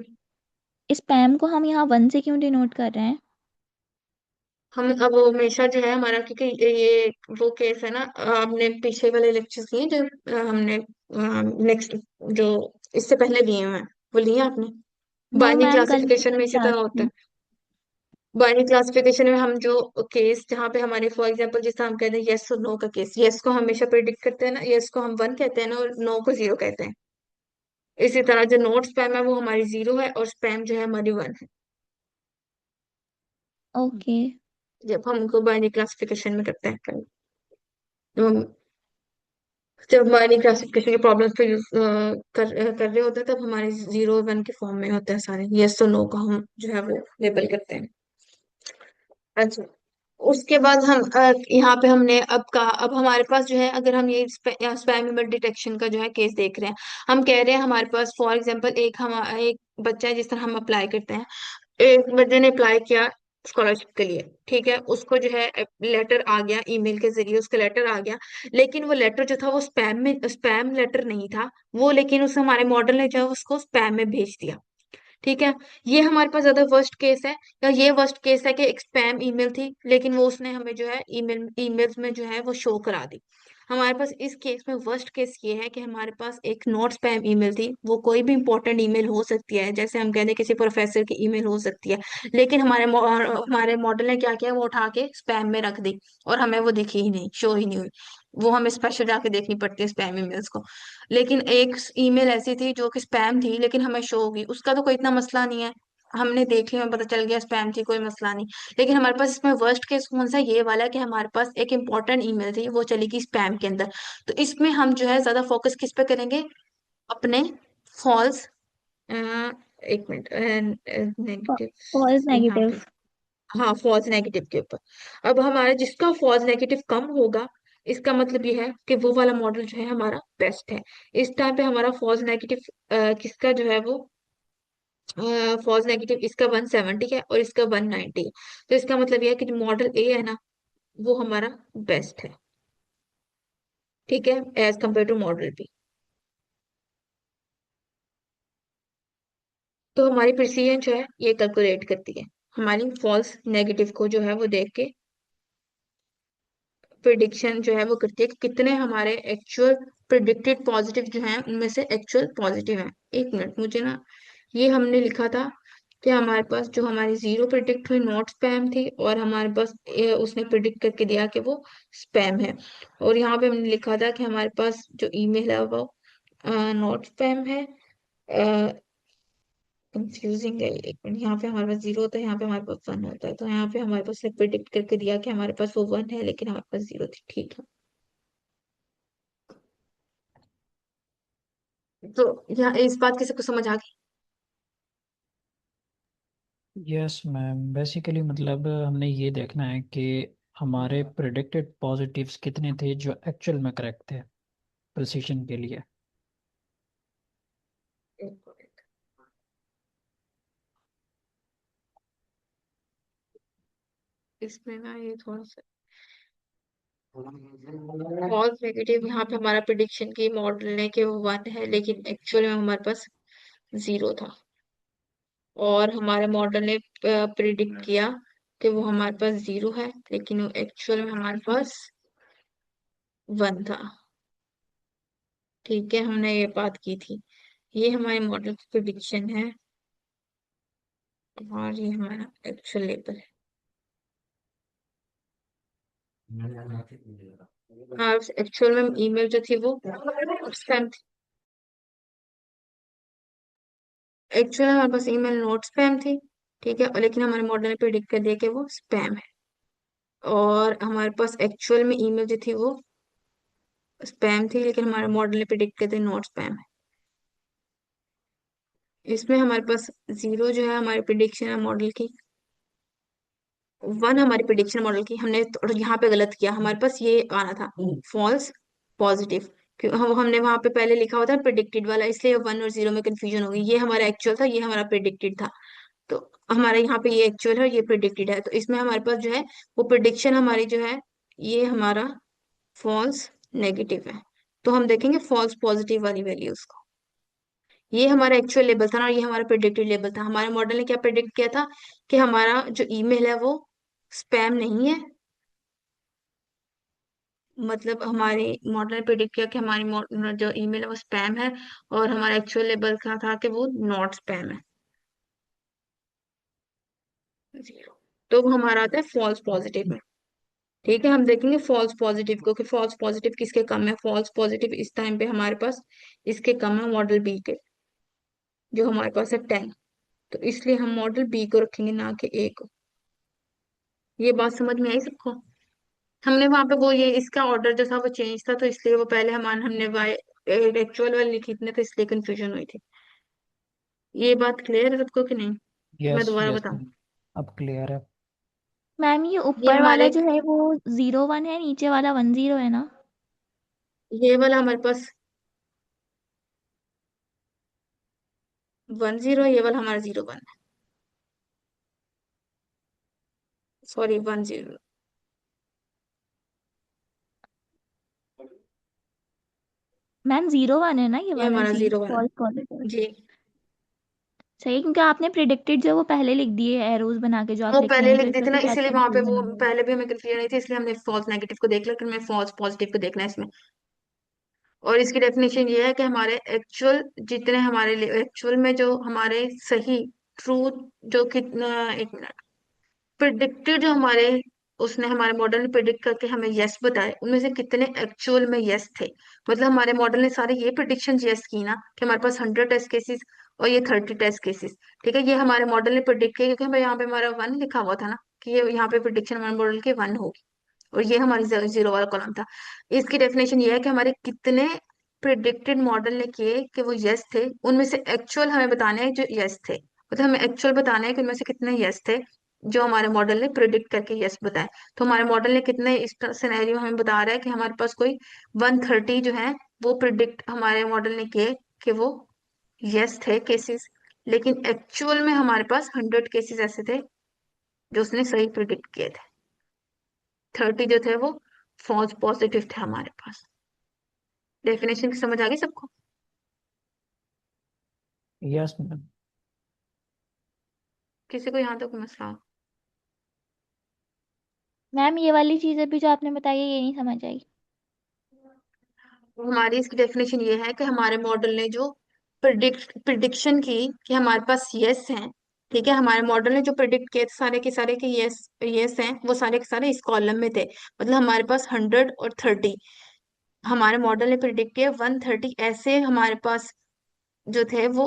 स्पैम को हम यहाँ 1 से क्यों डिनोट कर रहे हैं? हम अब हमेशा जो है हमारा, क्योंकि ये वो केस है ना, हमने पीछे वाले लेक्चर्स लिए जो हमने नेक्स्ट जो इससे पहले लिए हुए हैं, वो लिए आपने। नो बाइनरी मैम, कल क्लासिफिकेशन में इसी क्लास तरह होता है। में। बाइनरी क्लासिफिकेशन में हम जो केस जहाँ पे हमारे फॉर एग्जांपल जैसे हम कहते हैं यस और नो का केस, यस को हमेशा प्रिडिक्ट करते हैं ना, यस को हम 1 कहते हैं ना, और नो को 0 कहते हैं। इसी तरह जो नोट स्पैम है वो हमारी 0 है, और स्पैम जो है हमारी 1 है, ओके। जब हम उनको बाइनरी क्लासिफिकेशन में करते हैं। तो जब बाइनरी क्लासिफिकेशन के प्रॉब्लम्स पे यूज कर रहे होते हैं, तब हमारे 0 1 के फॉर्म में होते हैं सारे, यस और नो का हम जो है वो लेबल करते हैं। अच्छा, उसके बाद हम यहाँ पे हमने अब कहा, अब हमारे पास जो है, अगर हम ये स्पैम ईमेल डिटेक्शन का जो है केस देख रहे हैं, हम कह रहे हैं हमारे पास फॉर एग्जांपल एक बच्चा है, जिस तरह हम अप्लाई करते हैं, एक बच्चे ने अप्लाई किया स्कॉलरशिप के लिए, ठीक है, उसको जो है लेटर आ गया, ईमेल के जरिए उसका लेटर आ गया, लेकिन वो लेटर जो था वो स्पैम लेटर नहीं था वो, लेकिन उस हमारे मॉडल ने जो है उसको स्पैम में भेज दिया, ठीक है। ये हमारे पास ज्यादा वर्स्ट केस है, या ये वर्स्ट केस है कि एक स्पैम ईमेल थी, लेकिन वो उसने हमें जो है ईमेल्स में जो है वो शो करा दी। हमारे पास इस केस में वर्स्ट केस ये है कि हमारे पास एक नॉट स्पैम ईमेल थी, वो कोई भी इंपॉर्टेंट ईमेल हो सकती है, जैसे हम कहते हैं किसी प्रोफेसर की ईमेल हो सकती है, लेकिन हमारे मॉडल ने क्या किया, वो उठा के स्पैम में रख दी, और हमें वो दिखी ही नहीं, शो ही नहीं हुई। वो हमें स्पेशल जाके देखनी पड़ती है स्पैम ईमेल्स को। लेकिन एक ईमेल ऐसी थी जो कि स्पैम थी, लेकिन हमें शो होगी, उसका तो कोई इतना मसला नहीं है, हमने देख लिया, हमें पता चल गया स्पैम थी, कोई मसला नहीं। लेकिन हमारे पास इसमें वर्स्ट केस कौन सा, ये वाला है कि हमारे पास एक इंपॉर्टेंट ईमेल थी, वो चली गई स्पैम के अंदर। तो इसमें हम जो है ज्यादा फोकस किस पे करेंगे, अपने फॉल्स, एक मिनट, फॉल्स नेगेटिव यहाँ नेगेटिव। पे, हाँ, फॉल्स नेगेटिव के ऊपर। अब हमारा जिसका फॉल्स नेगेटिव कम होगा, इसका मतलब ये है कि वो वाला मॉडल जो है हमारा बेस्ट है। इस टाइम पे हमारा फॉल्स नेगेटिव किसका जो है वो, फॉल्स नेगेटिव इसका 170 है और इसका 190 है। तो इसका मतलब ये है कि जो मॉडल ए है ना, वो हमारा बेस्ट है, ठीक है, as compared to model B. तो हमारी प्रिसीजन जो है ये कैलकुलेट करती है, हमारी फॉल्स नेगेटिव को जो है वो देख के प्रिडिक्शन जो है वो करती है कि कितने हमारे एक्चुअल प्रिडिक्टेड पॉजिटिव जो हैं उनमें से एक्चुअल पॉजिटिव हैं। एक मिनट, मुझे ना, ये हमने लिखा था कि हमारे पास जो हमारी 0 प्रिडिक्ट हुई नॉट स्पैम थी, और हमारे पास उसने प्रिडिक्ट करके दिया कि वो स्पैम है। और यहाँ पे हमने लिखा था कि हमारे पास जो ईमेल है वो नॉट स्पैम है। कंफ्यूजिंग है, एक मिनट, यहाँ पे हमारे पास 0 होता है, यहाँ पे हमारे पास 1 होता है, तो यहाँ पे हमारे पास प्रिडिक्ट करके दिया कि हमारे पास वो 1 है, लेकिन हमारे पास 0 थी, ठीक है। तो यहाँ इस बात की सबको समझ आ गई। यस मैम, बेसिकली मतलब हमने ये देखना है कि हमारे प्रिडिक्टेड पॉजिटिव्स कितने थे जो एक्चुअल में करेक्ट थे प्रिसीजन के लिए। इसमें ना ये थोड़ा सा फॉल्स नेगेटिव, यहाँ पे हमारा प्रिडिक्शन की मॉडल ने कि वो 1 है, लेकिन एक्चुअल में हमारे पास 0 था, और हमारे मॉडल ने प्रिडिक्ट किया कि वो हमारे पास 0 है, लेकिन वो एक्चुअल में हमारे पास 1 था, ठीक है, हमने ये बात की थी। ये हमारे मॉडल की प्रिडिक्शन है, और ये हमारा एक्चुअल लेवल है। हाँ, एक्चुअल में ईमेल जो थी वो स्पैम थी, एक्चुअल में हमारे पास ईमेल नोट स्पैम थी, ठीक है, और लेकिन हमारे मॉडल ने प्रिडिक्ट कर दिया कि वो स्पैम है। और हमारे पास एक्चुअल में ईमेल जो थी वो स्पैम थी, लेकिन हमारे मॉडल ने प्रिडिक्ट कर दिया नॉट स्पैम है। इसमें हमारे पास 0 जो है हमारी प्रिडिक्शन है मॉडल की, वन हमारी प्रिडिक्शन मॉडल की, हमने थोड़ा यहाँ पे गलत किया, हमारे पास ये आना था फॉल्स पॉजिटिव, क्यों हम हमने वहां पे पहले लिखा हुआ था प्रिडिक्टेड वाला, इसलिए वन और जीरो में कंफ्यूजन हो गई। ये हमारा एक्चुअल था, ये हमारा प्रिडिक्टेड था। तो हमारा यहाँ पे ये एक्चुअल है और ये प्रिडिक्टेड है, तो इसमें हमारे पास जो है वो प्रिडिक्शन हमारी जो है ये हमारा फॉल्स नेगेटिव है। तो हम देखेंगे फॉल्स पॉजिटिव वाली वैल्यूज को। ये हमारा एक्चुअल लेबल था ना, और ये हमारा प्रिडिक्टेड लेबल था। हमारे मॉडल ने क्या प्रिडिक्ट किया था कि हमारा जो ईमेल है वो स्पैम नहीं है। मतलब हमारे मॉडल ने प्रिडिक्ट किया कि हमारी जो ईमेल है वो स्पैम है, और हमारा एक्चुअल लेबल का था कि वो नॉट स्पैम है, जीरो। तो वो हमारा आता है फॉल्स पॉजिटिव में। ठीक है, हम देखेंगे फॉल्स पॉजिटिव को कि फॉल्स पॉजिटिव किसके कम है। फॉल्स पॉजिटिव इस टाइम पे हमारे पास इसके कम है, मॉडल बी के, जो हमारे पास है 10। तो इसलिए हम मॉडल बी को रखेंगे, ना कि ए को। ये बात समझ में आई सबको? हमने वहां पे वो ये इसका ऑर्डर जो था वो चेंज था, तो इसलिए वो पहले हमने वाई एक्चुअल वाली लिखी थी ना, तो इसलिए कंफ्यूजन हुई थी। ये बात क्लियर है सबको कि नहीं? मैं यस दोबारा यस बताऊं? मैम, अब क्लियर है। मैम ये ये ऊपर वाला हमारे जो है वो 01 है, नीचे वाला 10 है ना? ये वाला हमारे पास 10 है, ये वाला हमारा 01 है। सॉरी 10। मैम 01 है ना ये ये वाला हमारा जी, 01 है। False positive? जी। सही, क्योंकि आपने प्रिडिक्टेड जो वो पहले लिख दिए एरोज बना के जो आप वो लिख रहे पहले हैं, तो लिख इस दी थी वजह ना, से शायद इसीलिए वहां पे कंफ्यूजन वो हो गई। पहले भी हमें कंफ्यूजन नहीं थी, इसलिए हमने फॉल्स नेगेटिव को देख लिया, फिर हमें फॉल्स पॉजिटिव को देखना है इसमें। और इसकी डेफिनेशन ये है कि हमारे एक्चुअल जितने हमारे एक्चुअल में जो हमारे सही ट्रू जो कितना, एक मिनट, प्रिडिक्टेड जो हमारे उसने हमारे मॉडल ने प्रिडिक्ट करके हमें यस बताए, उनमें से कितने एक्चुअल में यस थे। मतलब हमारे मॉडल ने सारे ये प्रिडिक्शन यस की ना कि हमारे पास 100 टेस्ट केसेस और ये 30 टेस्ट केसेस। ठीक है, ये हमारे मॉडल ने प्रिडिक्ट किया, क्योंकि हमें यहाँ पे हमारा वन लिखा हुआ था ना, कि ये यहाँ पे प्रिडिक्शन हमारे मॉडल के वन होगी, और ये हमारी जीरो वाला कॉलम था। इसकी डेफिनेशन ये है कि हमारे कितने प्रिडिक्टेड मॉडल ने किए कि वो यस थे, उनमें से एक्चुअल हमें बताने हैं जो यस थे। मतलब हमें एक्चुअल बताना है कि उनमें से कितने यस थे जो हमारे मॉडल ने प्रिडिक्ट करके यस बताए। तो हमारे मॉडल ने कितने इस सिनेरियो हमें बता रहा है कि हमारे पास कोई 130 जो है वो प्रिडिक्ट हमारे मॉडल ने किए कि वो यस थे केसेस, लेकिन एक्चुअल में हमारे पास 100 केसेस ऐसे थे जो उसने सही प्रिडिक्ट किए थे। 30 जो थे वो फॉल्स पॉजिटिव थे हमारे पास। डेफिनेशन समझ आ गई सबको? Yes ma'am. किसी को यहाँ तक मसला हो? मैम ये वाली चीज़ अभी जो आपने बताई है ये नहीं समझ आई। तो हमारी इसकी डेफिनेशन ये है कि हमारे मॉडल ने जो प्रिडिक्शन की कि हमारे पास यस हैं। ठीक है, हमारे मॉडल ने जो प्रिडिक्ट किए थे सारे के सारे के यस यस हैं, वो सारे के सारे इस कॉलम में थे। मतलब हमारे पास 100 और 30, हमारे मॉडल ने प्रिडिक्ट किया 130 ऐसे हमारे पास जो थे वो,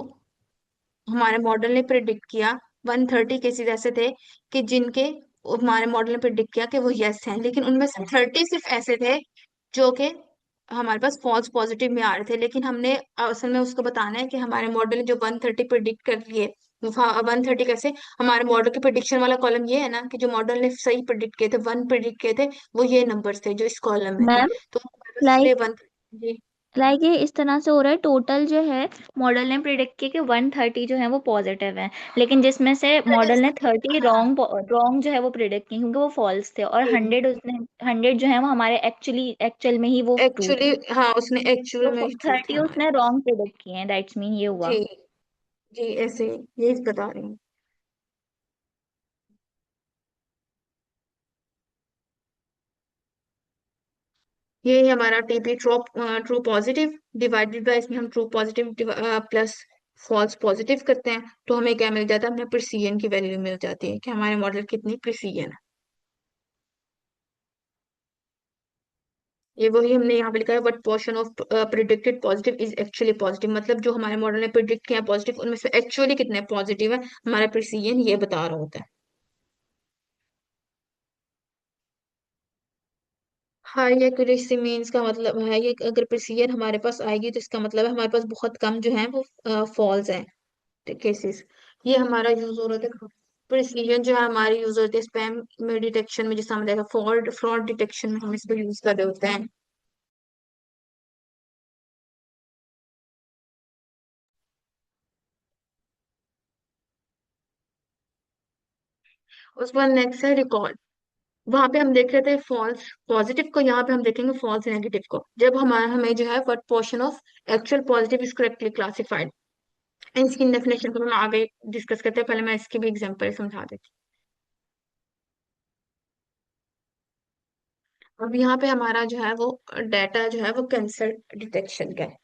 हमारे मॉडल ने प्रिडिक्ट किया 130 केसेस ऐसे थे कि जिनके हमारे मॉडल ने प्रिडिक्ट किया कि वो यस हैं, लेकिन उनमें से 30 सिर्फ ऐसे थे जो कि हमारे पास फॉल्स पॉजिटिव में आ रहे थे। लेकिन हमने असल में उसको बताना है कि हमारे मॉडल ने जो 130 प्रिडिक्ट कर लिए, 130 कैसे, हमारे मॉडल के प्रिडिक्शन वाला कॉलम ये है ना, कि जो मॉडल ने सही प्रिडिक्ट किए थे, वन प्रिडिक्ट किए थे, वो ये नंबर्स थे जो इस कॉलम में थे। मैम तो हमारे पास इसलिए लाइक वन। जी। ये इस तरह से हो रहा है, टोटल जो है मॉडल ने प्रिडिक्ट किया कि 130 जो है वो पॉजिटिव है, लेकिन जिसमें से मॉडल ने 30 हाँ। रॉन्ग जो है वो प्रिडिक्ट किए क्योंकि वो फॉल्स थे, और 100 उसने 100 जो है वो हमारे एक्चुअल में ही वो ट्रू थे। एक्चुअली हाँ, उसने एक्चुअल तो में ही ट्रू थे 30 हमारे उसने पास। रॉन्ग प्रिडिक्ट किए हैं, दैट्स मीन ये हुआ। जी। जी, ऐसे यही बता रही हूँ। ये है हमारा TP true positive divided by, इसमें हम true positive plus false positive करते हैं, तो हमें क्या मिल जाता है, हमें प्रिसीजन की वैल्यू मिल जाती है कि हमारे मॉडल कितनी प्रिसीजन है। ये वही हमने यहाँ पे लिखा है, what portion of predicted positive is actually positive. मतलब जो हमारे मॉडल ने प्रिडिक्ट किया पॉजिटिव, उनमें से एक्चुअली कितने पॉजिटिव है, हमारा प्रिसीजन ये बता रहा होता है। हाई एक्यूरेसी मीन्स का मतलब है ये, अगर प्रिसीजन हमारे पास आएगी तो इसका मतलब है हमारे पास बहुत कम जो है वो फॉल्स हैं केसेस। ये हमारा यूज हो रहा था। प्रिसीजन जो है हमारी यूज होती है स्पैम में डिटेक्शन में, जैसे हम देखा फ्रॉड फ्रॉड डिटेक्शन में हम इसको यूज कर रहे होते हैं। उसके बाद नेक्स्ट है रिकॉर्ड। वहां पे हम देख रहे थे फॉल्स पॉजिटिव को, यहाँ पे हम देखेंगे फॉल्स नेगेटिव को। जब हमारा हमें जो है what portion of actual positive is correctly classified. इसकी डेफिनेशन को हम आगे डिस्कस करते हैं, पहले मैं इसकी भी एग्जांपल समझा देती हूँ। अब यहाँ पे हमारा जो है वो डाटा जो है वो कैंसर डिटेक्शन का है।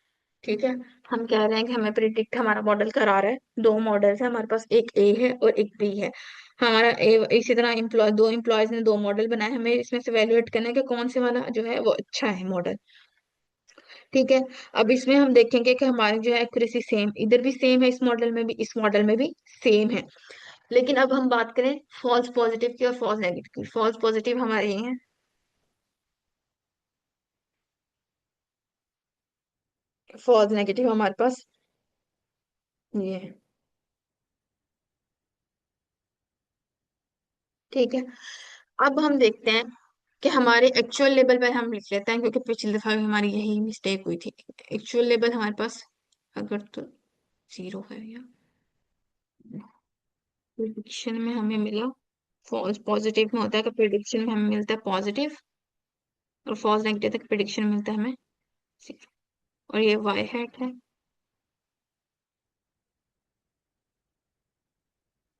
ठीक है, हम कह रहे हैं कि हमें प्रिडिक्ट हमारा मॉडल करा रहा है। दो मॉडल्स है हमारे पास, एक ए है और एक बी है। हमारा ए इसी तरह दो एम्प्लॉयज ने दो मॉडल बनाए, हमें इसमें से वैल्यूएट करना है कि कौन से वाला जो है वो अच्छा है मॉडल। ठीक है, अब इसमें हम देखेंगे कि हमारी जो है एक्यूरेसी सेम, इधर भी सेम है, इस मॉडल में भी इस मॉडल में भी सेम है। लेकिन अब हम बात करें फॉल्स पॉजिटिव की और फॉल्स नेगेटिव की। फॉल्स पॉजिटिव हमारे ये हैं, फॉल्स नेगेटिव हमारे पास ये है। ठीक है, अब हम देखते हैं कि हमारे एक्चुअल लेवल पे हम लिख लेते हैं, क्योंकि पिछली दफा भी हमारी यही मिस्टेक हुई थी। एक्चुअल लेवल हमारे पास अगर तो जीरो है, या प्रिडिक्शन में हमें मिला फॉल्स पॉजिटिव में होता है कि प्रिडिक्शन में हमें मिलता है पॉजिटिव, और फॉल्स नेगेटिव तक प्रिडिक्शन में मिलता है हमें जीरो। और ये वाई हैट है,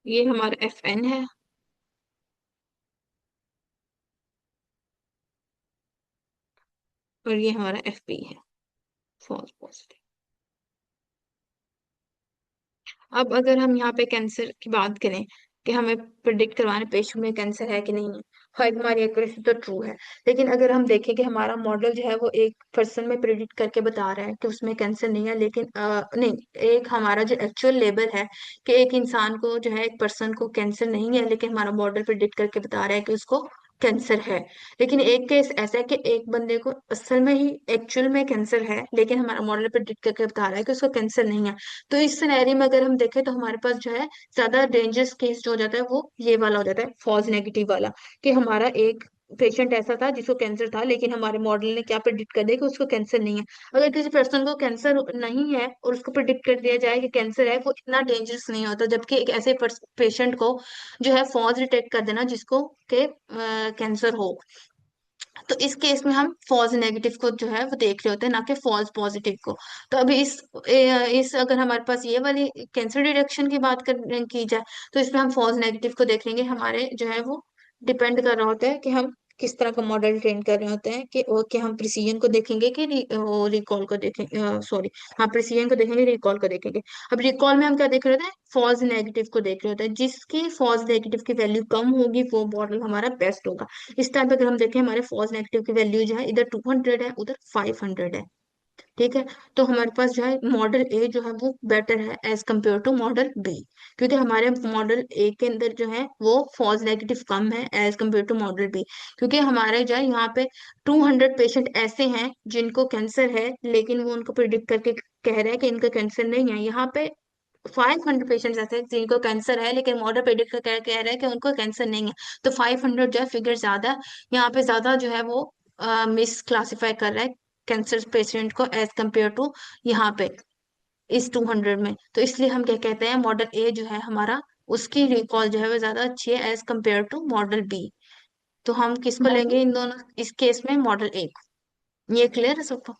ये हमारा एफ एन है, और ये हमारा एफ पी है, फॉल्स पॉजिटिव। अब अगर हम यहाँ पे कैंसर की बात करें कि हमें प्रिडिक्ट करवाना पेशेंट में कैंसर है कि नहीं है, हाँ हमारी एक्यूरेसी तो ट्रू है। लेकिन अगर हम देखें कि हमारा मॉडल जो है वो एक पर्सन में प्रिडिक्ट करके बता रहा है कि उसमें कैंसर नहीं है, लेकिन नहीं, एक हमारा जो एक्चुअल लेवल है कि एक इंसान को जो है एक पर्सन को कैंसर नहीं है, लेकिन हमारा मॉडल प्रिडिक्ट करके बता रहा है कि उसको कैंसर है। लेकिन एक केस ऐसा है कि एक बंदे को असल में ही एक्चुअल में कैंसर है, लेकिन हमारा मॉडल प्रिडिक्ट करके बता रहा है कि उसको कैंसर नहीं है। तो इस सिनेरियो में अगर हम देखें तो हमारे पास जो है ज्यादा डेंजरस केस जो हो जाता है वो ये वाला हो जाता है, फॉल्स नेगेटिव वाला। कि हमारा एक पेशेंट ऐसा था जिसको कैंसर था, लेकिन हमारे मॉडल ने क्या प्रिडिक्ट कर दिया कि उसको कैंसर नहीं है। अगर किसी पर्सन को कैंसर नहीं है और उसको प्रिडिक्ट कर दिया जाए कि कैंसर है, वो इतना डेंजरस नहीं होता। जबकि एक ऐसे पेशेंट को जो है फॉल्स डिटेक्ट कर देना जिसको के कैंसर हो, तो इस केस में हम फॉल्स नेगेटिव को जो है वो देख रहे होते हैं, ना कि फॉल्स पॉजिटिव को। तो अभी इस अगर हमारे पास ये वाली कैंसर डिटेक्शन की बात की जाए, तो इसमें हम फॉल्स नेगेटिव को देख लेंगे। हमारे जो है वो डिपेंड कर रहा होता है कि हम किस तरह का मॉडल ट्रेन कर रहे होते हैं, कि हम प्रिसीजन को देखेंगे कि वो रिकॉल को देखेंगे, सॉरी, हाँ प्रिसीजन को देखेंगे, रिकॉल को देखेंगे। अब रिकॉल में हम क्या देख रहे होते हैं, फॉल्स नेगेटिव को देख रहे होते हैं। जिसकी फॉल्स नेगेटिव की वैल्यू कम होगी वो मॉडल हमारा बेस्ट होगा। इस टाइम पे अगर हम देखें हमारे फॉल्स नेगेटिव की वैल्यू जो है इधर 200 है, उधर 500 है। ठीक है, तो हमारे पास जो है मॉडल ए जो है वो बेटर है as compared to model B. क्योंकि हमारे मॉडल ए के अंदर जो है वो फॉल्स नेगेटिव कम है as compared to model B. क्योंकि हमारे जो है यहाँ पे 200 पेशेंट ऐसे हैं जिनको कैंसर है, लेकिन वो उनको प्रिडिक्ट करके कह रहे हैं कि इनका कैंसर नहीं है। यहाँ पे 500 पेशेंट्स ऐसे हैं जिनको कैंसर है, लेकिन मॉडल प्रेडिक्ट कर कह रहे हैं कि उनको कैंसर नहीं है। तो 500 जो है फिगर ज्यादा, यहाँ पे ज्यादा जो है वो मिस क्लासिफाई कर रहा है कैंसर पेशेंट को एज कम्पेयर टू यहाँ पे इस 200 में। तो इसलिए हम क्या कहते हैं, मॉडल ए जो है हमारा, उसकी रिकॉल जो है वो ज्यादा अच्छी है as compared to model B. तो हम किसको मैम लेंगे इन दोनों इस केस में, मॉडल ए को। ये क्लियर है सबको?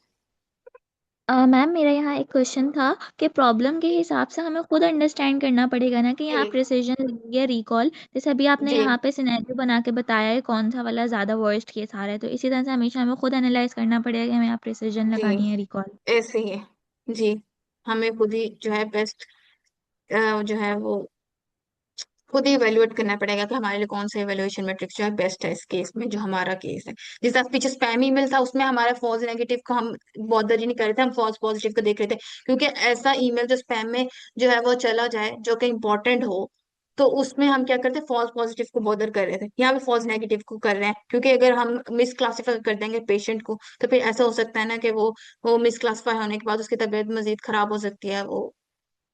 मैम मेरा यहाँ एक क्वेश्चन था कि प्रॉब्लम के हिसाब से हमें खुद अंडरस्टैंड करना पड़ेगा ना कि यहाँ जी प्रिसिजन या रिकॉल, जैसे अभी आपने जी यहाँ पे सिनेरियो बना के बताया है कौन सा वाला ज़्यादा वर्स्ट केस आ रहा है, तो इसी तरह से हमेशा हमें खुद एनालाइज करना पड़ेगा कि हमें यहाँ प्रिसिजन जी लगानी है रिकॉल। ऐसे ही है जी। हमें खुद ही जो है बेस्ट जो है वो खुद ही इवेल्युएट करना पड़ेगा कि हमारे लिए कौन सा इवेल्युएशन मैट्रिक्स जो है बेस्ट है इस केस में, जो हमारा केस है। जिस तरह पीछे स्पैम ईमेल था उसमें हमारा फॉल्स नेगेटिव को हम बॉदर ही नहीं कर रहे थे, हम फॉल्स पॉजिटिव को देख रहे थे। क्योंकि ऐसा ईमेल जो स्पैम में जो है वो चला जाए जो कि इम्पोर्टेंट हो, तो उसमें हम क्या करते हैं, फॉल्स पॉजिटिव को बॉदर कर रहे थे। यहाँ पे फॉल्स नेगेटिव को कर रहे हैं, क्योंकि अगर हम मिस क्लासीफाई कर देंगे पेशेंट को, तो फिर ऐसा हो सकता है ना कि वो मिस क्लासीफाई होने के बाद उसकी तबीयत मजीद खराब हो सकती है, वो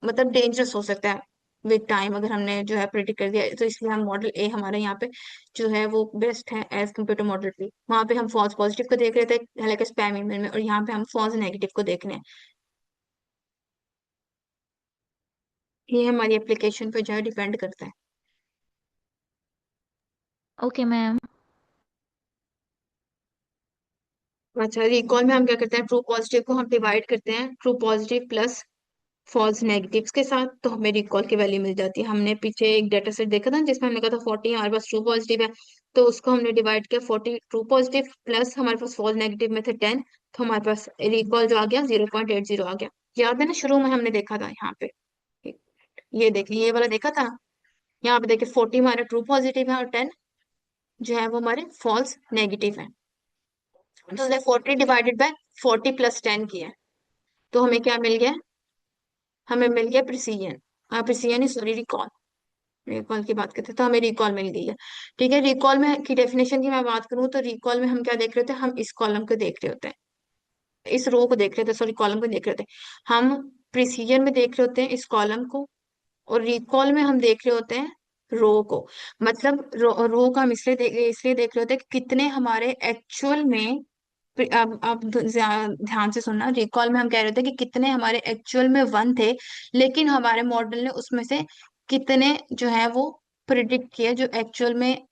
मतलब डेंजरस हो सकता है। विद टाइम अगर हमने जो है प्रिडिक्ट कर दिया, तो इसलिए हम मॉडल ए हमारे यहाँ पे जो है वो बेस्ट है as compared to model B. वहां पे हम फॉल्स पॉजिटिव को देख रहे थे हालांकि स्पैम ईमेल में, और यहाँ पे हम फॉल्स नेगेटिव को देख रहे हैं। ये हमारी एप्लीकेशन पे जो है डिपेंड करता है। Okay ma'am. अच्छा, रिकॉल में हम क्या करते हैं, ट्रू पॉजिटिव को हम डिवाइड करते हैं true positive plus false negatives के साथ, तो हमें रिकॉल की वैल्यू मिल जाती है। हमने पीछे एक डेटा सेट देखा था जिसमें हमने कहा था 40 हमारे पास ट्रू पॉजिटिव है, तो उसको हमने डिवाइड किया 40 ट्रू पॉजिटिव प्लस हमारे पास फॉल्स नेगेटिव में थे 10, तो हमारे पास रिकॉल जो आ गया 0.80 आ गया। याद है ना, शुरू में हमने देखा था यहाँ पे, ये देखिए ये वाला देखा था। यहाँ पे देखिए 40 हमारा ट्रू पॉजिटिव है और 10 जो है वो हमारे फॉल्स नेगेटिव है। तो उसने 40 डिवाइडेड बाय 40 प्लस 10 किया है, तो हमें क्या मिल गया, हमें मिल गया प्रिसीजन। हाँ प्रिसीजन ही, सॉरी रिकॉल, रिकॉल की बात करते हैं तो हमें रिकॉल मिल गई है। ठीक है, रिकॉल में की डेफिनेशन की मैं बात करूँ तो रिकॉल में हम क्या देख रहे होते हैं, हम इस कॉलम को देख रहे होते हैं, इस रो को देख रहे थे, सॉरी कॉलम को देख रहे थे। हम प्रिसीजन में देख रहे होते हैं इस कॉलम को, और रिकॉल में हम देख रहे होते हैं रो को। मतलब रो का हम इसलिए देख रहे होते हैं कि कितने हमारे एक्चुअल में, अब ध्यान से सुनना, रिकॉल में हम कह रहे थे कि कितने हमारे एक्चुअल में वन थे, लेकिन हमारे मॉडल ने उसमें से कितने जो है वो प्रिडिक्ट किए जो एक्चुअल में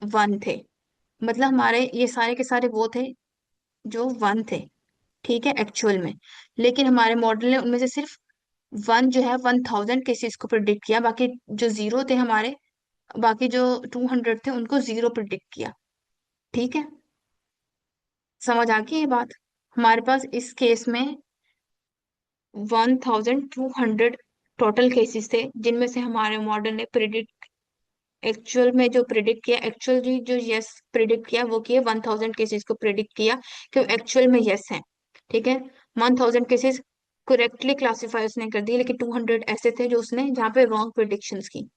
वन थे। मतलब हमारे ये सारे के सारे वो थे जो वन थे, ठीक है एक्चुअल में, लेकिन हमारे मॉडल ने उनमें से सिर्फ वन जो है 1000 केसेस को प्रिडिक्ट किया, बाकी जो जीरो थे हमारे, बाकी जो 200 थे उनको जीरो प्रिडिक्ट किया। ठीक है, समझ आ गई ये बात। हमारे पास इस केस में 1200 टोटल केसेस थे जिनमें से हमारे मॉडल ने प्रिडिक्ट, एक्चुअल में जो प्रिडिक्ट किया, एक्चुअली जो यस प्रिडिक्ट किया वो किए 1000 केसेस को प्रिडिक्ट किया कि एक्चुअल में यस है। ठीक है, 1000 केसेस करेक्टली क्लासीफाई उसने कर दिए, लेकिन 200 ऐसे थे जो उसने जहाँ पे रॉन्ग प्रिडिक्शंस की।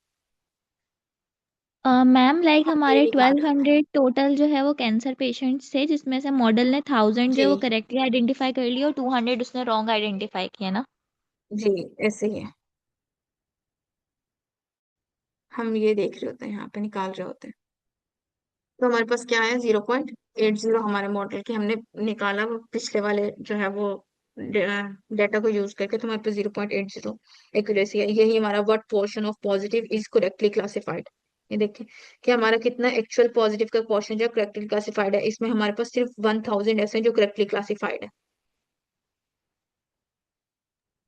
मैम लाइक अब ये हमारे निकाल रहे थे। 1200 टोटल जो है वो कैंसर पेशेंट्स थे, जिसमें से मॉडल ने 1000 जो जी है वो करेक्टली आइडेंटिफाई कर लिया और 200 उसने रॉन्ग आइडेंटिफाई किया ना। जी, ऐसे ही है, हम ये देख रहे होते हैं यहाँ पे निकाल रहे होते हैं। तो हमारे पास क्या है, 0.80 हमारे मॉडल के हमने निकाला, वो पिछले वाले जो है वो डेटा को यूज करके, तो हमारे पास 0.80 एक्यूरेसी है। यही हमारा what portion of positive is correctly classified. ये देखिए कि हमारा कितना एक्चुअल पॉजिटिव का पोर्शन जो करेक्टली क्लासिफाइड है, इसमें हमारे पास सिर्फ 1000 ऐसे हैं जो करेक्टली क्लासिफाइड है।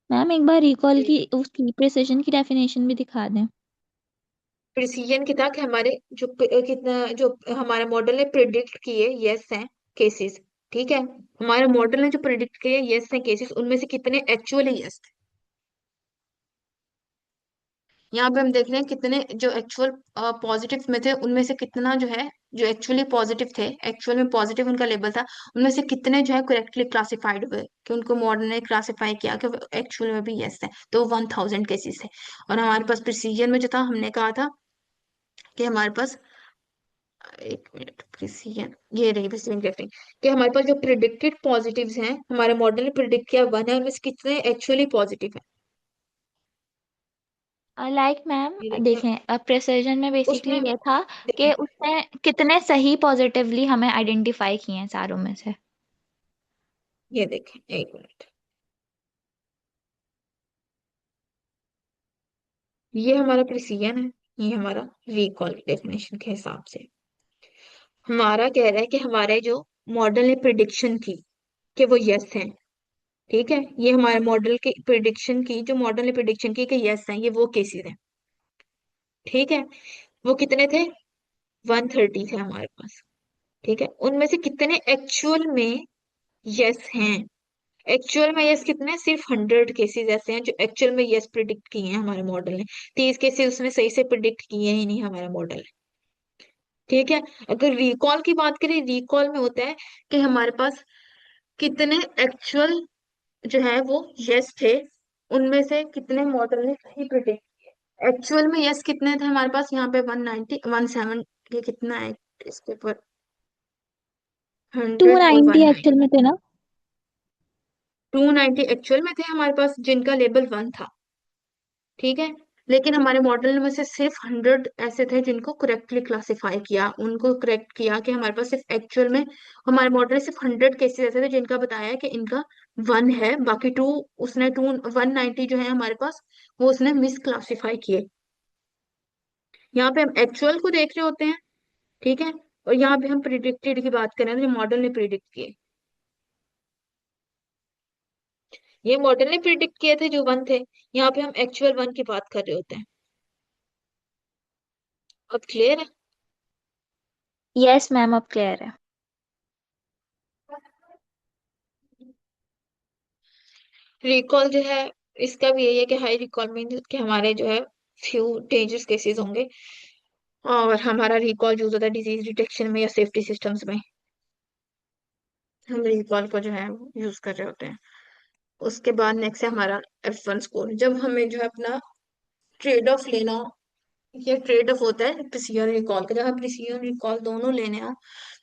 मैम एक बार रिकॉल की उसकी प्रिसिशन की डेफिनेशन भी दिखा दें। प्रिसीजन की था कि हमारे जो कितना जो हमारे मॉडल ने प्रिडिक्ट किए यस हैं केसेस, ठीक है, हमारे मॉडल ने जो प्रिडिक्ट किए यस हैं केसेस उनमें से कितने एक्चुअली यस थे। यहाँ पे हम देख रहे हैं कितने जो एक्चुअल पॉजिटिव में थे उनमें से कितना जो है, जो एक्चुअली पॉजिटिव थे, एक्चुअल में पॉजिटिव उनका लेवल था, उनमें से कितने जो है करेक्टली क्लासिफाइड हुए कि उनको मॉडल ने क्लासिफाई किया कि एक्चुअल में भी यस है, तो 1000 केसेस थे। और हमारे पास प्रिसीजन में जो था हमने कहा था कि हमारे पास, एक मिनट, प्रिसीजन ये रही प्रिसीजन टेस्टिंग, कि हमारे पास जो प्रिडिक्टेड पॉजिटिव्स हैं हमारे मॉडल ने प्रिडिक्ट किया वन है, उनमें से कितने एक्चुअली पॉजिटिव है। लाइक मैम ये देखिए देखें, प्रिसिजन में उसमें, बेसिकली ये था कि देखिए उसने कितने सही पॉजिटिवली हमें आइडेंटिफाई किए हैं सारों में से। ये देखें एक मिनट, ये हमारा प्रिसीजन है, ये हमारा रिकॉल डेफिनेशन के हिसाब से हमारा कह रहा है कि हमारे जो मॉडल ने प्रिडिक्शन की कि वो यस है, ठीक है, ये हमारे मॉडल की प्रिडिक्शन की, जो मॉडल ने प्रिडिक्शन की कि यस है, ये वो केसेस हैं। ठीक है, वो कितने थे, 130 थे हमारे पास। ठीक है, उनमें से कितने एक्चुअल में यस हैं, एक्चुअल में यस कितने, सिर्फ 100 केसेस ऐसे हैं जो एक्चुअल में यस प्रिडिक्ट किए हैं हमारे मॉडल ने। 30 केसेस उसने सही से प्रिडिक्ट किए ही नहीं हमारा मॉडल ने। ठीक है, अगर रिकॉल की बात करें, रिकॉल में होता है कि हमारे पास कितने एक्चुअल जो है वो यस थे, उनमें से कितने मॉडल ने सही प्रिडिक्ट, एक्चुअल में यस कितने थे हमारे पास, यहाँ पे 190 17 ये कितना है इसके ऊपर, टू 100 और नाइनटी 190, एक्चुअल में थे ना। 290 एक्चुअल में थे हमारे पास जिनका लेबल वन था। ठीक है, लेकिन हमारे मॉडल में से सिर्फ 100 ऐसे थे जिनको करेक्टली क्लासिफाई किया, उनको करेक्ट किया कि हमारे पास सिर्फ एक्चुअल में हमारे मॉडल में सिर्फ 100 केसेस ऐसे थे जिनका बताया कि इनका 1 है, बाकी टू उसने 190 जो है हमारे पास, वो उसने मिस क्लासिफाई किए। यहाँ पे हम एक्चुअल को देख रहे होते हैं, ठीक है, और यहाँ पे हम प्रिडिक्टेड की बात करें जो मॉडल ने प्रिडिक्ट किए। ये मॉडल ने प्रिडिक्ट किए थे जो 1 थे, यहाँ पे हम एक्चुअल 1 की बात कर रहे होते हैं। अब क्लियर है? यस मैम, अब क्लियर है। रिकॉल जो है इसका भी यही है कि हाई रिकॉल मीन कि हमारे जो है फ्यू डेंजरस केसेस होंगे, और हमारा रिकॉल यूज होता है डिजीज डिटेक्शन में या सेफ्टी सिस्टम्स में, हम रिकॉल को जो है यूज कर रहे होते हैं। उसके बाद नेक्स्ट है हमारा F1 स्कोर। जब हमें जो है अपना ट्रेड ऑफ लेना हो, ये ट्रेड ऑफ होता है प्रिसीजन रिकॉल का, जब हम प्रिसीजन रिकॉल दोनों लेने हो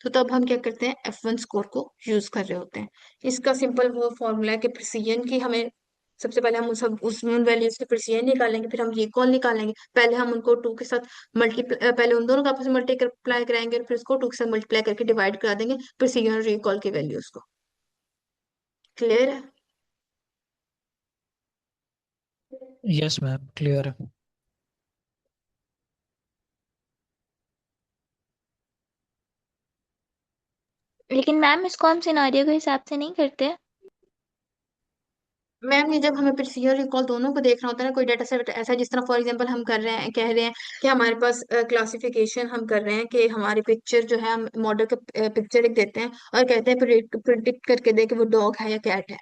तो तब हम क्या करते हैं, F1 स्कोर को यूज कर रहे होते हैं। इसका सिंपल वो फॉर्मूला है कि प्रिसीजन की हमें सबसे पहले हम उन सब उसमें उन वैल्यूज के प्रिसीजन निकालेंगे, फिर हम रिकॉल निकालेंगे। पहले हम उनको टू के साथ मल्टीप्लाई, पहले उन दोनों का आपस में मल्टीप्लाई कराएंगे और फिर उसको टू के साथ मल्टीप्लाई करके डिवाइड करा देंगे प्रिसीजन और रिकॉल की वैल्यूज को। क्लियर है? यस मैम, क्लियर है। लेकिन मैम इसको हम सिनारियो के हिसाब से नहीं करते। मैम ये जब हमें प्रिसीजन रिकॉल दोनों को देखना होता है ना, कोई डाटा सेट ऐसा है, जिस तरह फॉर एग्जांपल हम कर रहे हैं, कह रहे हैं कि हमारे पास क्लासिफिकेशन हम कर रहे हैं कि हमारी पिक्चर जो है, हम मॉडल का पिक्चर एक देते हैं और कहते हैं प्रिडिक्ट करके दे कि वो डॉग है या कैट है,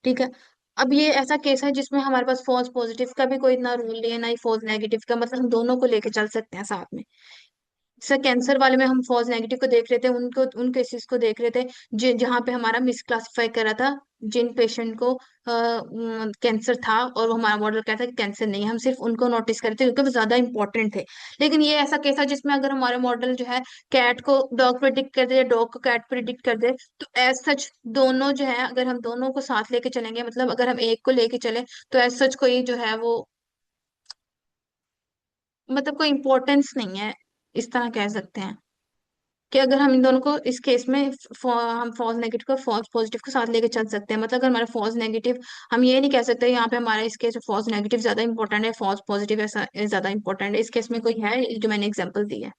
ठीक है। अब ये ऐसा केस है जिसमें हमारे पास फॉल्स पॉजिटिव का भी कोई ना रूल नहीं है, ना ही फॉल्स नेगेटिव का, मतलब हम दोनों को लेके चल सकते हैं साथ में। सर कैंसर वाले में हम फॉल्स नेगेटिव को देख रहे थे, उनको उन केसेस को देख रहे थे जहाँ पे हमारा मिस क्लासिफाई करा था, जिन पेशेंट को कैंसर था और वो हमारा मॉडल कहता था कि कैंसर नहीं है, हम सिर्फ उनको नोटिस करते क्योंकि वो ज्यादा इंपॉर्टेंट थे। लेकिन ये ऐसा केस है जिसमें अगर हमारा मॉडल जो है कैट को डॉग प्रिडिक्ट कर दे या डॉग को कैट प्रिडिक्ट कर दे, तो एज सच दोनों जो है, अगर हम दोनों को साथ लेके चलेंगे, मतलब अगर हम एक को लेके चले, तो एज सच कोई जो है वो, मतलब कोई इम्पोर्टेंस नहीं है, इस तरह कह सकते हैं कि अगर हम इन दोनों को इस केस में हम फॉल्स नेगेटिव को फॉल्स पॉजिटिव के साथ लेके चल सकते हैं। मतलब अगर हमारा फॉल्स नेगेटिव, हम ये नहीं कह सकते यहाँ पे हमारा इस केस में फॉल्स नेगेटिव ज्यादा इंपॉर्टेंट है, फॉल्स पॉजिटिव ऐसा ज्यादा इंपॉर्टेंट है। इस केस में कोई है जो मैंने एग्जांपल दी है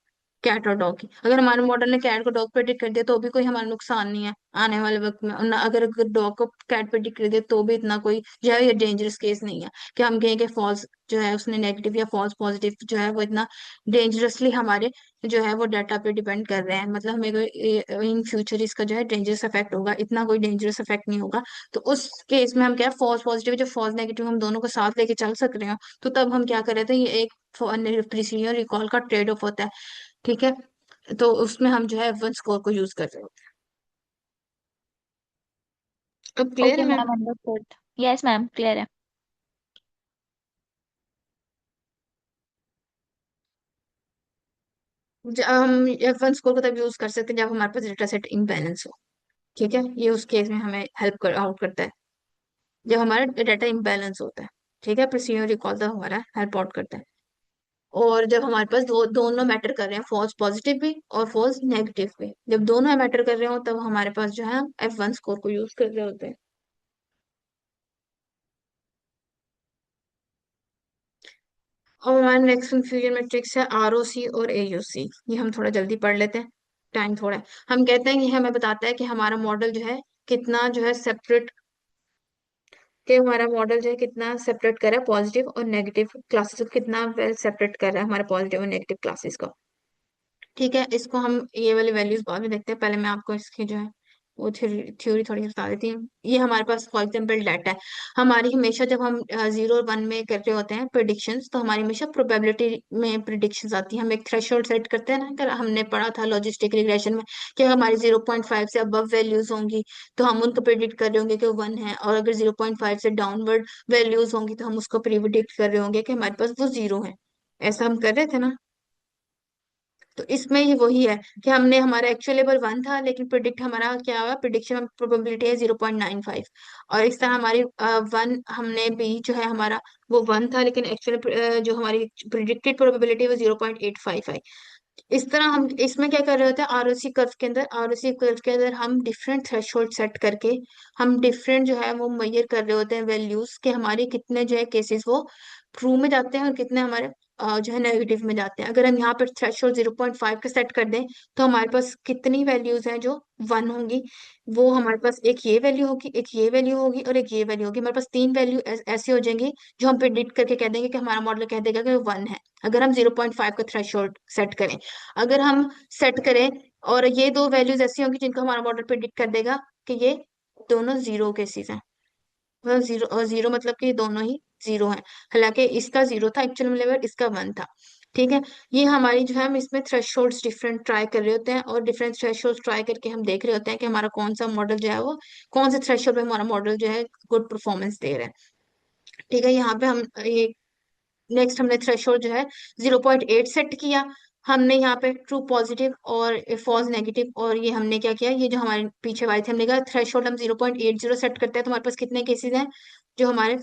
कैट और डॉग की, अगर हमारे मॉडल ने कैट को डॉग प्रेडिक्ट कर दिया तो भी कोई हमारा नुकसान नहीं है आने वाले वक्त में, और अगर डॉग को कैट प्रेडिक्ट कर दिया तो भी इतना कोई जो है ये डेंजरस केस नहीं है कि हम कहें कि फॉल्स जो है उसने नेगेटिव या फॉल्स पॉजिटिव जो है वो इतना डेंजरसली हमारे जो है वो डाटा पे डिपेंड कर रहे हैं, मतलब हमें इन फ्यूचर इसका जो है डेंजरस इफेक्ट होगा, इतना कोई डेंजरस इफेक्ट नहीं होगा। तो उस केस में हम क्या, फॉल्स पॉजिटिव जो फॉल्स नेगेटिव हम दोनों को साथ लेके चल सक रहे हो, तो तब हम क्या कर रहे थे, ये एक प्रिसीजन रिकॉल का ट्रेड ऑफ होता है, ठीक है। तो उसमें हम जो है वन स्कोर को यूज कर रहे होते हैं। अब क्लियर ओके है ma'am? Ma'am, understood. Yes ma'am, clear है। हम वन स्कोर को तब यूज कर सकते हैं जब हमारे पास डेटा सेट इम्बैलेंस हो, ठीक है, ये उस केस में हमें हेल्प कर आउट करता है जब हमारा डाटा इम्बैलेंस होता है, ठीक है, प्रिसीजन रिकॉल तब हमारा हेल्प आउट करता है। और जब हमारे पास दोनों मैटर कर रहे हैं, फॉल्स पॉजिटिव भी और फॉल्स नेगेटिव भी, जब दोनों मैटर कर रहे हो तब हमारे पास जो है F1 स्कोर को यूज कर रहे होते हैं। और हमारा नेक्स्ट फ्यूजन मैट्रिक्स है ROC और AUC, ये हम थोड़ा जल्दी पढ़ लेते हैं, टाइम थोड़ा है। हम कहते हैं कि हमें बताता है कि हमारा मॉडल जो है कितना जो है सेपरेट, कि हमारा मॉडल जो है कितना सेपरेट कर रहा है पॉजिटिव और नेगेटिव क्लासेस को, कितना वेल सेपरेट कर रहा है हमारे पॉजिटिव और नेगेटिव क्लासेस को, ठीक है। इसको हम ये वाली वैल्यूज बाद में देखते हैं, पहले मैं आपको इसकी जो है वो थ्योरी थोड़ी बता देती हूँ। ये हमारे पास फॉर एग्जाम्पल डाटा है हमारी, हमेशा जब हम 0 और 1 में कर रहे होते हैं प्रिडिक्शंस, तो हमारी हमेशा प्रोबेबिलिटी में प्रिडिक्शंस आती है। हम एक थ्रेशोल्ड सेट करते हैं ना, अगर हमने पढ़ा था लॉजिस्टिक रिग्रेशन में कि अगर हमारी 0.5 से अबव वैल्यूज होंगी तो हम उनको प्रिडिक्ट कर रहे होंगे कि वो 1 है, और अगर 0.5 से डाउनवर्ड वैल्यूज होंगी तो हम उसको प्रिडिक्ट कर रहे होंगे कि हमारे पास वो 0 है। ऐसा हम कर रहे थे ना। तो इसमें ये वही है कि हमने हमारा एक्चुअल लेवल 1 था, लेकिन प्रिडिक्ट हमारा क्या हुआ, प्रिडिक्शन प्रोबेबिलिटी है 0.95। और इस तरह हमारी 1 हमने भी जो है हमारा वो 1 था, लेकिन एक्चुअल जो हमारी प्रिडिक्टेड प्रोबेबिलिटी वो 0.855। इस तरह हम इसमें क्या कर रहे होते हैं, आरओसी कर्व के अंदर हम डिफरेंट थ्रेशोल्ड सेट करके हम डिफरेंट जो है वो मेजर कर रहे होते हैं वैल्यूज के, हमारे कितने जो है केसेस वो ट्रू में जाते हैं और कितने हमारे जो है नेगेटिव में जाते हैं। अगर हम यहाँ पर थ्रेशोल्ड 0.5 का सेट कर दें, तो हमारे पास कितनी वैल्यूज हैं जो 1 होंगी, वो हमारे पास एक ये वैल्यू होगी, एक ये वैल्यू होगी और एक ये वैल्यू होगी। हमारे पास 3 वैल्यू ऐसे हो जाएंगी जो हम प्रिडिक्ट करके कह देंगे कि हमारा मॉडल कह देगा कि 1 है, अगर हम 0.5 का थ्रेशोल्ड सेट करें। अगर हम सेट करें और ये दो वैल्यूज ऐसी होंगी जिनको हमारा मॉडल प्रिडिक्ट कर देगा कि ये दोनों जीरो केसेस हैं, मतलब जीरो और जीरो मतलब कि ये दोनों ही जीरो हैं, हालांकि इसका जीरो था एक्चुअल में लेवल, इसका 1 था। ठीक है, ये हमारी जो है हम इसमें थ्रेशोल्ड्स डिफरेंट ट्राई कर रहे होते हैं, और डिफरेंट थ्रेशोल्ड्स ट्राई करके हम देख रहे होते हैं कि हमारा कौन सा मॉडल जो है वो कौन से थ्रेशोल्ड पे हमारा मॉडल जो है गुड परफॉर्मेंस दे रहा है। ठीक है, यहाँ पे हम ये नेक्स्ट हमने थ्रेशोल्ड जो है 0.8 सेट किया। हमने यहाँ पे ट्रू पॉजिटिव और फॉल्स नेगेटिव, और ये हमने क्या किया, ये जो हमारे पीछे वाले थे हमने कहा थ्रेशोल्ड हम 0.80 सेट करते हैं तो हमारे पास कितने केसेस हैं जो हमारे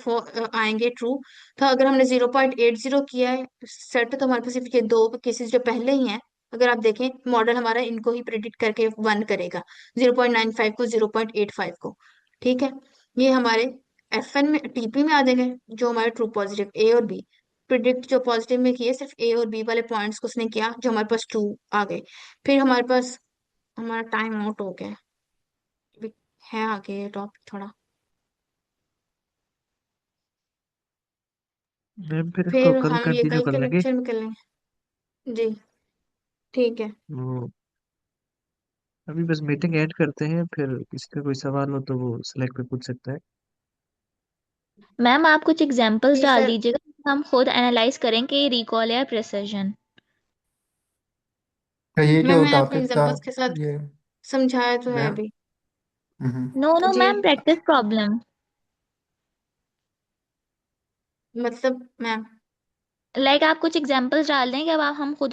आएंगे ट्रू। तो अगर हमने 0.80 किया है सेट, तो हमारे पास सिर्फ ये दो केसेस जो पहले ही हैं, अगर आप देखें मॉडल हमारा इनको ही प्रिडिक्ट करके 1 करेगा, 0.95 को, 0.85 को। ठीक है, ये हमारे FN में TP में आ जाएंगे जो हमारे ट्रू पॉजिटिव A और B। प्रिडिक्ट जो पॉजिटिव में किए सिर्फ A और B वाले पॉइंट्स को उसने किया जो हमारे पास ट्रू आ गए। फिर हमारे पास हमारा टाइम आउट हो गया है, अभी है आगे ये टॉपिक थोड़ा। मैम फिर इसको फिर कल हम ये कंटिन्यू कल कर के लेंगे। लेक्चर में कर लेंगे। जी, ठीक है। वो अभी बस मीटिंग ऐड करते हैं, फिर किसी का कोई सवाल हो तो वो सिलेक्ट पे पूछ सकता है। मैम आप कुछ एग्जांपल्स जी डाल सर। दीजिएगा, हम खुद एनालाइज करें कि रिकॉल या प्रिसिजन। तो ये जो मैंने आपको टॉपिक था एग्जांपल्स के साथ ये। समझाया तो है मैम। अभी। हम्म। नो नो जी, मैम, प्रैक्टिस प्रॉब्लम। मतलब मैम लाइक आप कुछ एग्जांपल्स डाल दें कि अब आप हम खुद